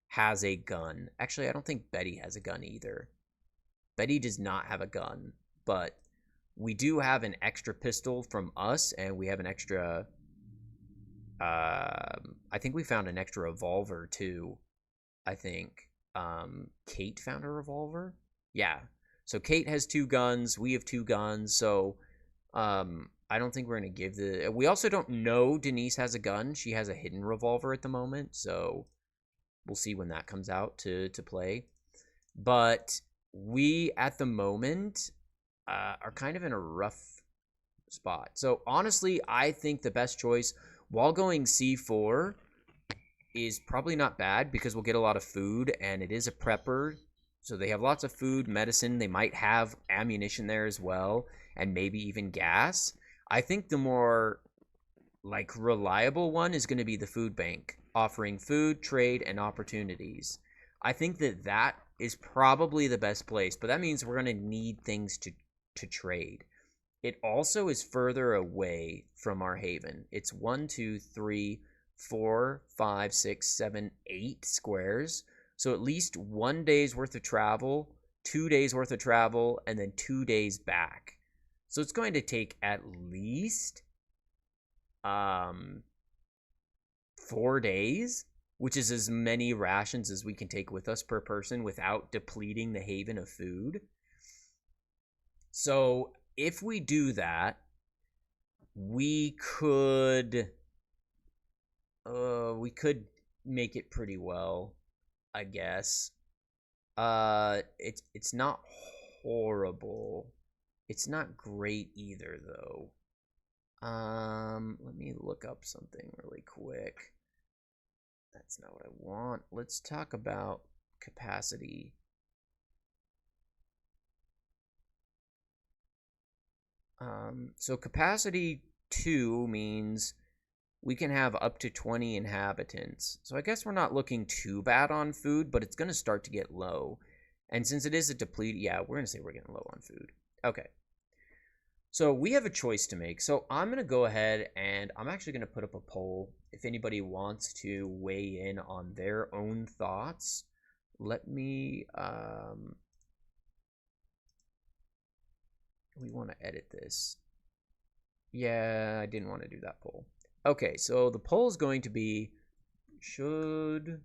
has a gun. Actually, I don't think Betty has a gun either. Betty does not have a gun, but we do have an extra pistol from us, and we have an extra... I think we found an extra revolver, too. I think Kate found a revolver. Yeah. So Kate has 2 guns. We have 2 guns. So I don't think we're going to give the... We also don't know Denise has a gun. She has a hidden revolver at the moment. So we'll see when that comes out to play. But we, at the moment, are kind of in a rough spot. So honestly, I think the best choice, while going C4, is probably not bad because we'll get a lot of food, and it is a prepper, so they have lots of food, medicine. They might have ammunition there as well, and maybe even gas. I think the more like reliable one is going to be the food bank, offering food, trade, and opportunities. I think that is probably the best place, but that means we're going to need things to trade. It also is further away from our haven. It's 1, 2, 3, 4, 5, 6, 7, 8 squares. So at least 1 day's worth of travel, 2 days worth of travel, and then 2 days back. So it's going to take at least 4 days, which is as many rations as we can take with us per person without depleting the haven of food. So if we do that, we could make it pretty well, I guess. It's not horrible. It's not great either, though. Let me look up something really quick. That's not what I want. Let's talk about capacity. So capacity 2 means we can have up to 20 inhabitants. So I guess we're not looking too bad on food, but it's going to start to get low. And since it is a deplete, yeah, we're going to say we're getting low on food. Okay. So we have a choice to make. So I'm going to go ahead and I'm actually going to put up a poll if anybody wants to weigh in on their own thoughts. Let me... we want to edit this. Yeah, I didn't want to do that poll. Okay, so the poll is going to be, should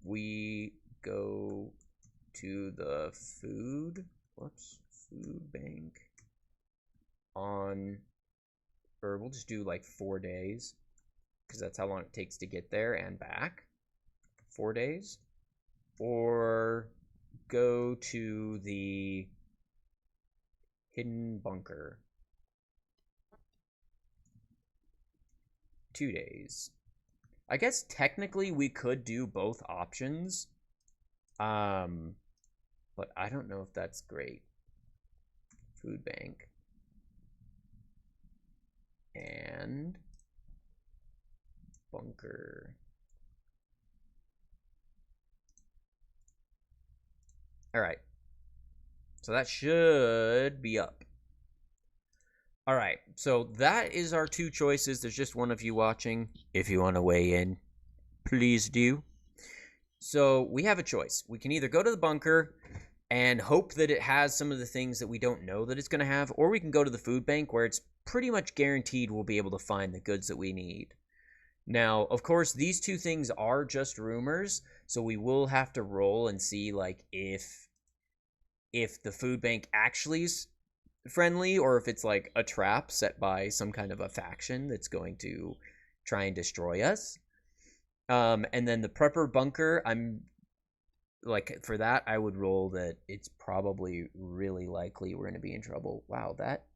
we go to the food bank on, or we'll just do like 4 days, because that's how long it takes to get there and back. 4 days. Or go to the hidden bunker. 2 days. I guess technically we could do both options. But I don't know if that's great. Food bank. And bunker. All right. So that should be up. All right, so that is our two choices. There's just one of you watching. If you want to weigh in, please do. So we have a choice. We can either go to the bunker and hope that it has some of the things that we don't know that it's going to have, or we can go to the food bank where it's pretty much guaranteed we'll be able to find the goods that we need. Now, of course, these two things are just rumors, so we will have to roll and see like if the food bank actually is friendly or if it's like a trap set by some kind of a faction that's going to try and destroy us. And then the prepper bunker, I'm like for that I would roll that it's probably really likely we're going to be in trouble. Wow, that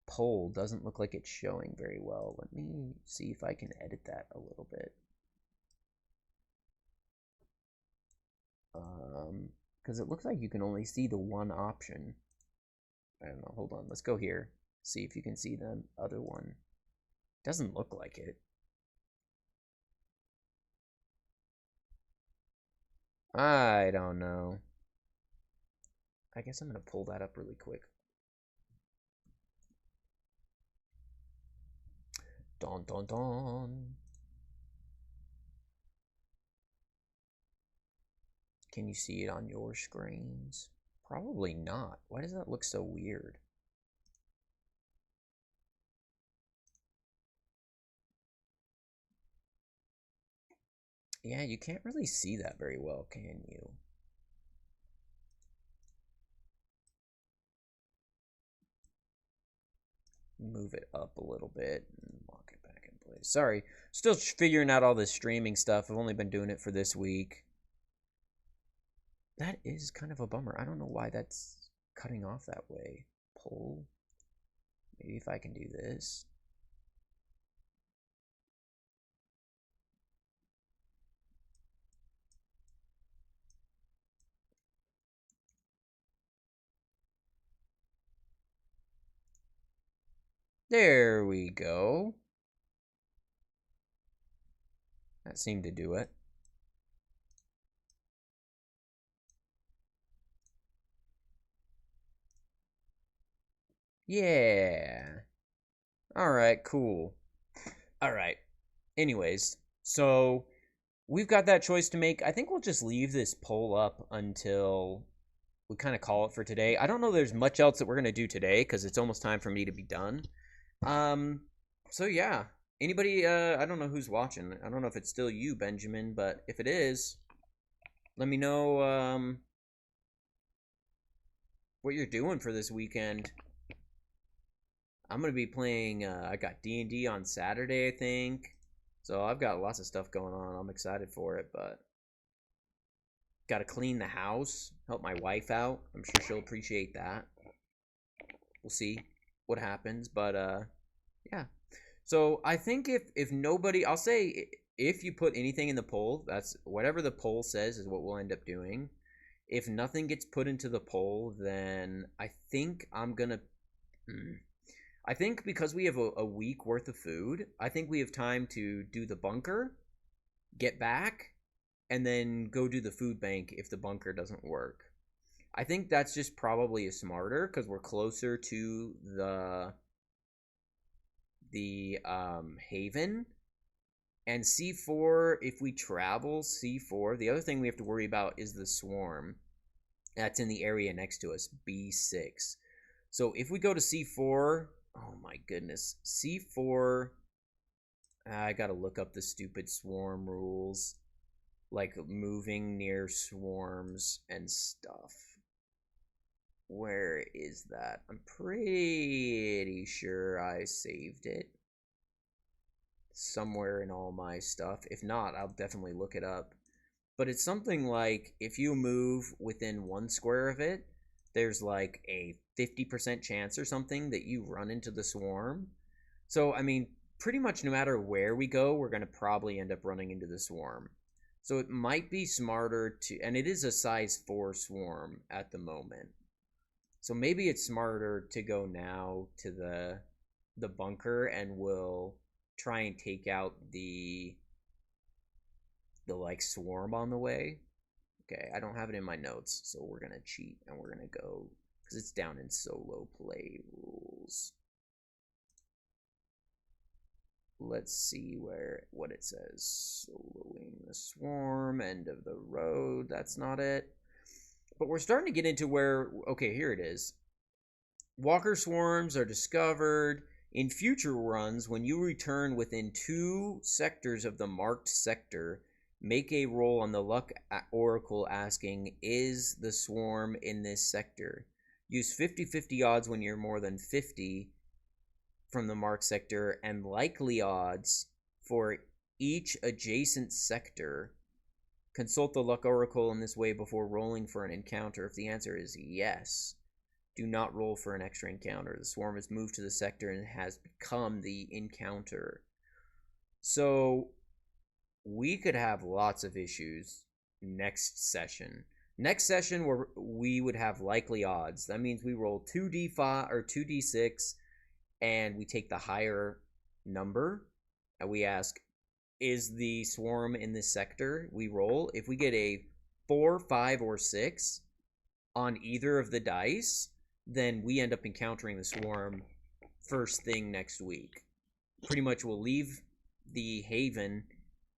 poll doesn't look like it's showing very well. Let me see if I can edit that a little bit. Because it looks like you can only see the one option. I don't know. Hold on. Let's go here. See if you can see the other one. Doesn't look like it. I don't know. I guess I'm going to pull that up really quick. Don, don, don. Can you see it on your screens? Probably not. Why does that look so weird? Yeah, you can't really see that very well, can you? Move it up a little bit and lock it back in place. Sorry, still figuring out all this streaming stuff. I've only been doing it for this week. That is kind of a bummer. I don't know why that's cutting off that way. Pull. Maybe if I can do this. There we go. That seemed to do it. Yeah. Alright, cool. Alright. Anyways, so we've got that choice to make. I think we'll just leave this poll up until we kind of call it for today. I don't know there's much else that we're going to do today because it's almost time for me to be done. So yeah. Anybody, I don't know who's watching. I don't know if it's still you, Benjamin, but if it is, let me know, what you're doing for this weekend. I'm going to be playing, I got D&D on Saturday, I think. So I've got lots of stuff going on. I'm excited for it, but got to clean the house, help my wife out. I'm sure she'll appreciate that. We'll see what happens, but yeah. So I think if nobody, I'll say if you put anything in the poll, that's whatever the poll says is what we'll end up doing. If nothing gets put into the poll, then I think I'm gonna. I think because we have a week worth of food, I think we have time to do the bunker, get back, and then go do the food bank if the bunker doesn't work. I think that's just probably smarter because we're closer to the haven. And C4, if we travel C4, the other thing we have to worry about is the swarm that's in the area next to us, B6. So if we go to C4, oh my goodness, C4, I gotta look up the stupid swarm rules, like moving near swarms and stuff. Where is that? I'm pretty sure I saved it somewhere in all my stuff. If not, I'll definitely look it up. But it's something like if you move within 1 square of it, there's like a 50% chance or something that you run into the swarm. So, I mean, pretty much no matter where we go, we're going to probably end up running into the swarm. So it might be smarter to, and it is a size 4 swarm at the moment. So maybe it's smarter to go now to the bunker and we'll try and take out the like swarm on the way. Okay, I don't have it in my notes, so we're gonna cheat and we're gonna go because it's down in solo play rules. Let's see what it says. Soloing the swarm, end of the road. That's not it. But we're starting to get into where, okay, here it is. Walker swarms are discovered in future runs. When you return within 2 sectors of the marked sector, make a roll on the luck oracle asking, is the swarm in this sector? Use 50-50 odds when you're more than 50 from the marked sector, and likely odds for each adjacent sector. Consult the luck oracle in this way before rolling for an encounter. If the answer is yes, do not roll for an extra encounter. The swarm has moved to the sector and has become the encounter. So we could have lots of issues next session. Next session we would have likely odds. That means we roll 2d5 or 2d6 and we take the higher number and we ask, is the swarm in this sector? We roll. If we get a 4, 5, or 6 on either of the dice, then we end up encountering the swarm first thing next week. Pretty much we'll leave the haven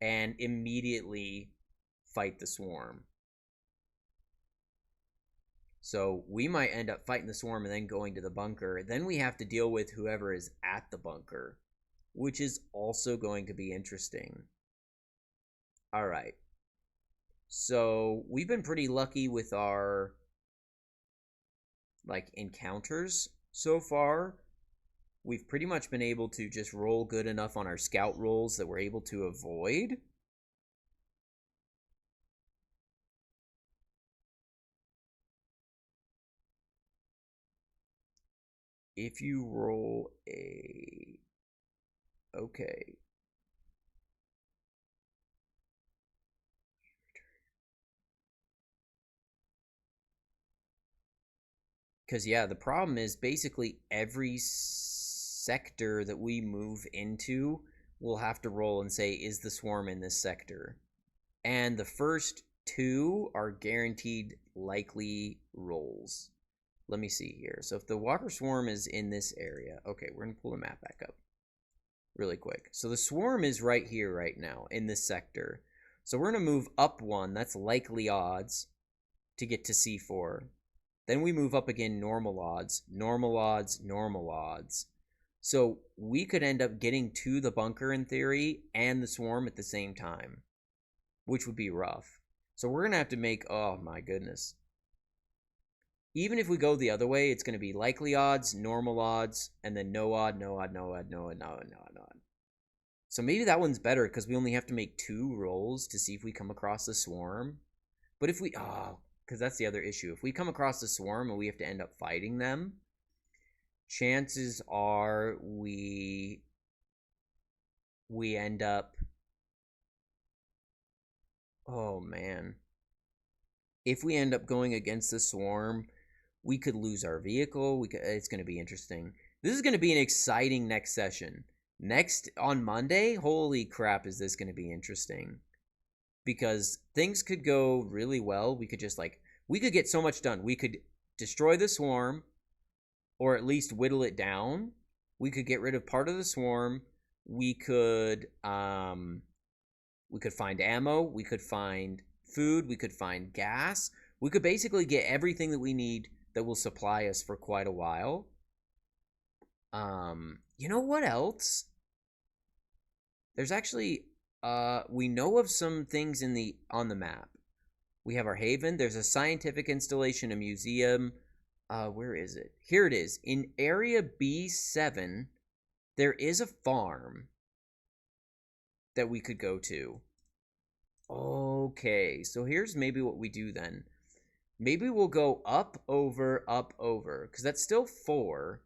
and immediately fight the swarm. So we might end up fighting the swarm and then going to the bunker. Then we have to deal with whoever is at the bunker, which is also going to be interesting. All right. So we've been pretty lucky with our encounters so far. We've pretty much been able to just roll good enough on our scout rolls that we're able to avoid. If you roll a... Okay. Because, yeah, the problem is basically every sector that we move into, we'll have to roll and say, is the swarm in this sector? And the first 2 are guaranteed likely rolls. Let me see here. So if the walker swarm is in this area, okay, we're going to pull the map back up really quick. So the swarm is right here right now in this sector. So we're going to move up 1. That's likely odds to get to C4. Then we move up again, normal odds, normal odds, normal odds. So we could end up getting to the bunker in theory and the swarm at the same time, which would be rough. So we're going to have to make, oh my goodness. Even if we go the other way, it's going to be likely odds, normal odds, and then no odd, no odd, no odd, no odd, no odd, no odd, no odd. So maybe that one's better because we only have to make 2 rolls to see if we come across the swarm. But if we, because that's the other issue. If we come across the swarm and we have to end up fighting them, chances are we end up, oh man. If we end up going against the swarm, we could lose our vehicle. It's going to be interesting. This is going to be an exciting next session. Next, on Monday, holy crap, is this going to be interesting. Because things could go really well. We could just, we could get so much done. We could destroy the swarm, or at least whittle it down. We could get rid of part of the swarm. We could find ammo. We could find food. We could find gas. We could basically get everything that we need that will supply us for quite a while. You know what else? There's actually, we know of some things on the map. We have our haven. There's a scientific installation, a museum. Where is it? Here it is. In area B7, there is a farm that we could go to. Okay, so here's maybe what we do then. Maybe we'll go up, over, because that's still 4.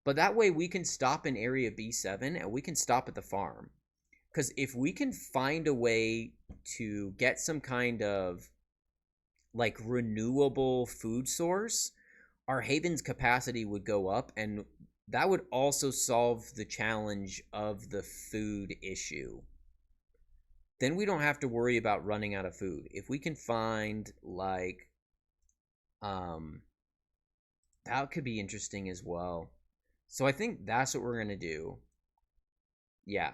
But that way we can stop in area B7 and we can stop at the farm. Because if we can find a way to get some kind of renewable food source, our haven's capacity would go up, and that would also solve the challenge of the food issue. then we don't have to worry about running out of food. If we can find like um that could be interesting as well. So I think that's what we're gonna do. Yeah.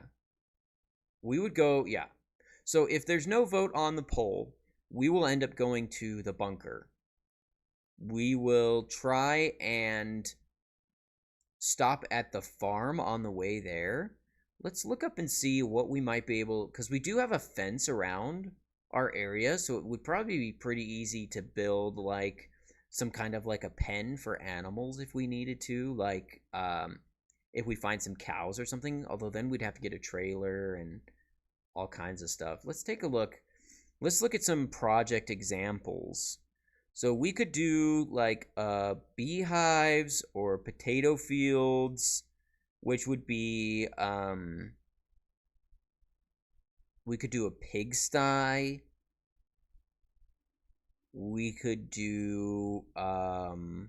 We would go, yeah. So if there's no vote on the poll, we will end up going to the bunker. We will try and stop at the farm on the way there. Let's look up and see what we might be able, because we do have a fence around our area, so it would probably be pretty easy to build like some kind of like a pen for animals if we needed to, like if we find some cows or something, although then we'd have to get a trailer and all kinds of stuff. Let's take a look. Let's look at some project examples. So we could do like beehives or potato fields, which would be we could do a pigsty. We could do whoa.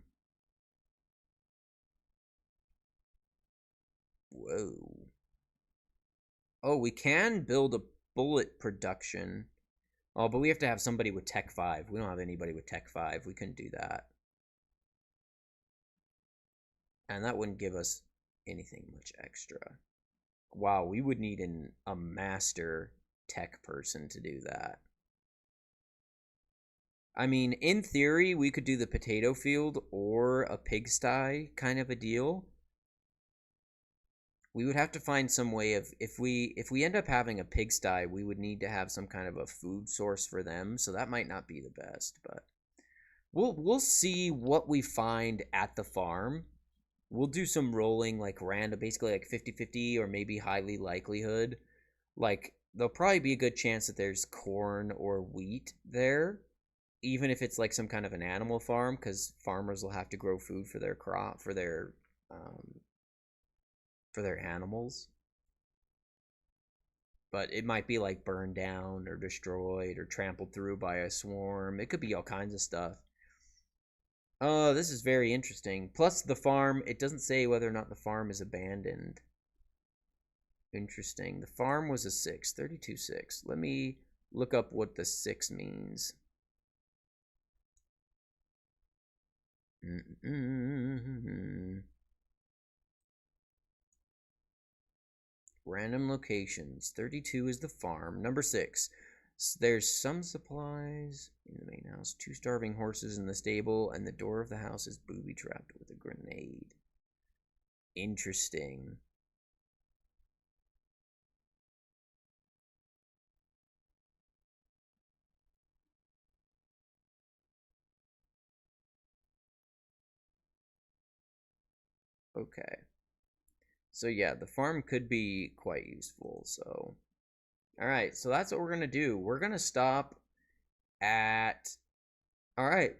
Oh, we can build a bullet production. Oh, but we have to have somebody with Tech 5. We don't have anybody with Tech 5. We couldn't do that. And that wouldn't give us anything much extra. Wow, we would need a master tech person to do that. I mean, in theory, we could do the potato field or a pigsty kind of a deal. We would have to find some way of, if we end up having a pigsty, we would need to have some kind of a food source for them, so that might not be the best, but we'll see what we find at the farm. We'll do some rolling, like random, basically like 50-50 or maybe highly likelihood. Like there'll probably be a good chance that there's corn or wheat there, even if it's like some kind of an animal farm, because farmers will have to grow food for their crop, for their animals. But it might be like burned down or destroyed or trampled through by a swarm. It could be all kinds of stuff. Oh, this is very interesting. Plus the farm, it doesn't say whether or not the farm is abandoned. Interesting. The farm was a 6, 32-6. Let me look up what the 6 means. Random locations. 32 is the farm. Number 6. There's some supplies in the main house. 2 starving horses in the stable, and the door of the house is booby-trapped with a grenade. Interesting. Okay. So yeah, the farm could be quite useful, so... Alright, so that's what we're gonna do. We're gonna stop at... Alright,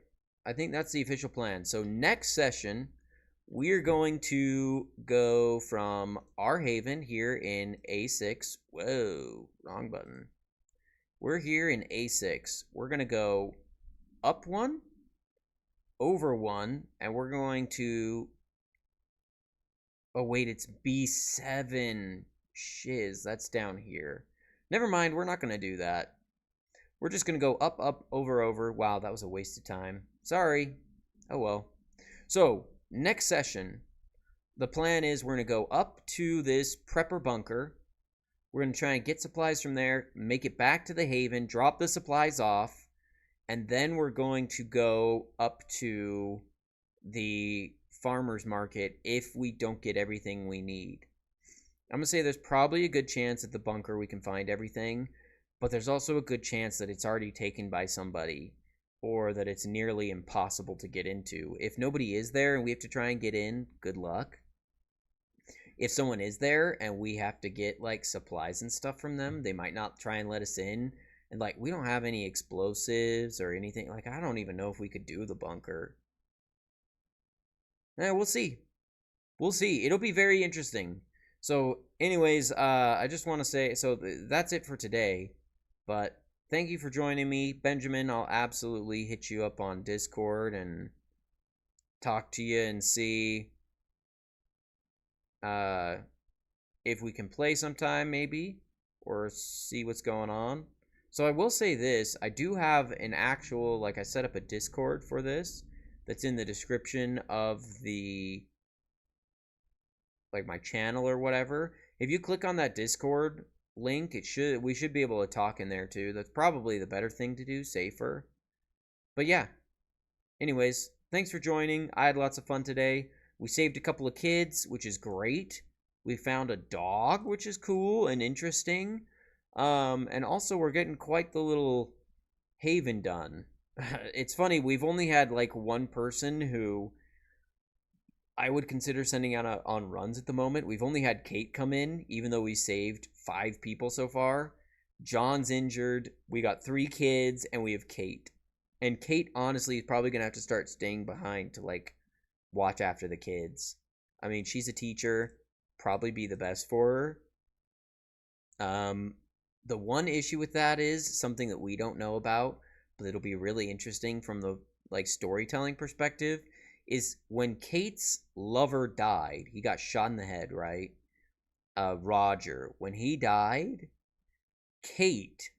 I think that's the official plan. So next session, we're going to go from our haven here in A6. Whoa, wrong button. We're here in A6. We're gonna go up 1, over 1, and we're going to... Oh wait, it's B7. Shiz, that's down here. Never mind, we're not going to do that. We're just going to go up, up, over, over. Wow, that was a waste of time. Sorry. Oh well. So, next session, the plan is we're going to go up to this prepper bunker. We're going to try and get supplies from there, make it back to the haven, drop the supplies off, and then we're going to go up to the farmer's market if we don't get everything we need. I'm going to say there's probably a good chance at the bunker we can find everything, but there's also a good chance that it's already taken by somebody or that it's nearly impossible to get into. If nobody is there and we have to try and get in, good luck. If someone is there and we have to get like supplies and stuff from them, they might not try and let us in. And like we don't have any explosives or anything. Like I don't even know if we could do the bunker. We'll see. We'll see. It'll be very interesting. So, anyways, I just want to say, so that's it for today. But thank you for joining me, Benjamin. I'll absolutely hit you up on Discord and talk to you and see if we can play sometime, maybe. or see what's going on. So I will say this, I do have an actual, like I set up a Discord for this that's in the description of the, like my channel or whatever. If you click on that Discord link, we should be able to talk in there too. That's probably the better thing to do, safer. But yeah, anyways, thanks for joining. I had lots of fun today. We saved a couple of kids, which is great. We found a dog, which is cool and interesting. And also we're getting quite the little haven done. It's funny, we've only had like one person who I would consider sending out on runs at the moment. We've only had Kate come in, even though we saved 5 people so far. John's injured. We got 3 kids, and we have Kate. And Kate, honestly, is probably going to have to start staying behind to, like, watch after the kids. I mean, she's a teacher. Probably be the best for her. The one issue with that is something that we don't know about, but it'll be really interesting from the, like, storytelling perspective, is when Kate's lover died, he got shot in the head, right? Roger. When he died, Kate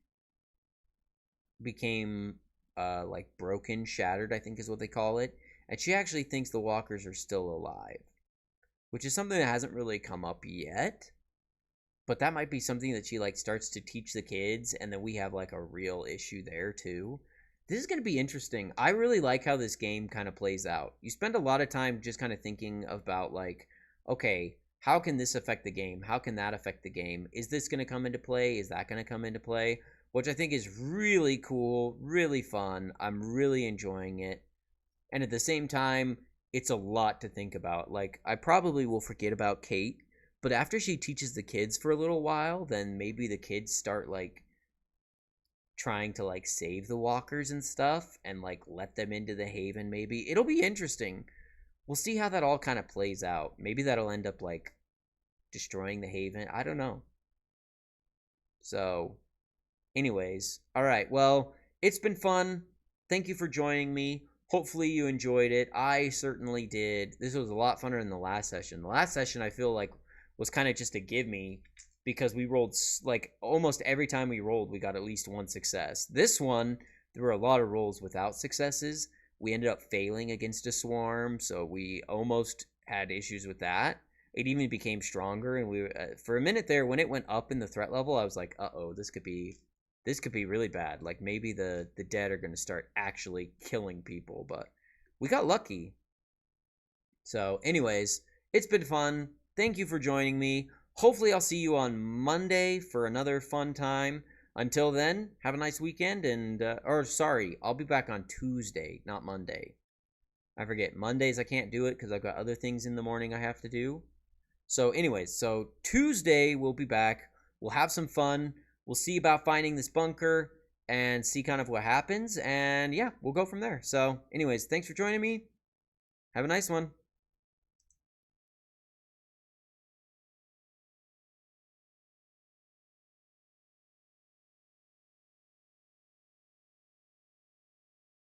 became like broken, shattered, I think is what they call it. And she actually thinks the walkers are still alive, which is something that hasn't really come up yet. But that might be something that she like starts to teach the kids, and then we have like a real issue there too. This is going to be interesting. I really like how this game kind of plays out. You spend a lot of time just kind of thinking about like, okay, how can this affect the game? How can that affect the game? Is this going to come into play? Is that going to come into play? Which I think is really cool, really fun. I'm really enjoying it. And at the same time, it's a lot to think about. Like, I probably will forget about Kate, but after she teaches the kids for a little while, then maybe the kids start like trying to like save the walkers and stuff and like let them into the haven. Maybe it'll be interesting. We'll see how that all kind of plays out. Maybe that'll end up like destroying the haven. I don't know. So anyways, all right, well, it's been fun. Thank you for joining me. Hopefully you enjoyed it. I certainly did. This was a lot funner than the last session. The last session I feel like was kind of just a give me, because we rolled like almost every time we rolled, we got at least one success. This one, there were a lot of rolls without successes. We ended up failing against a swarm, so we almost had issues with that. It even became stronger, and we for a minute there when it went up in the threat level, I was like, "Uh-oh, this could be really bad. Like maybe the dead are going to start actually killing people." But we got lucky. So, anyways, it's been fun. Thank you for joining me. Hopefully I'll see you on Monday for another fun time. Until then, have a nice weekend, and I'll be back on Tuesday, not Monday. I forget, Mondays I can't do it because I've got other things in the morning I have to do. So anyways, so Tuesday we'll be back. We'll have some fun. We'll see about finding this bunker and see kind of what happens, and yeah, we'll go from there. So anyways, thanks for joining me. Have a nice one.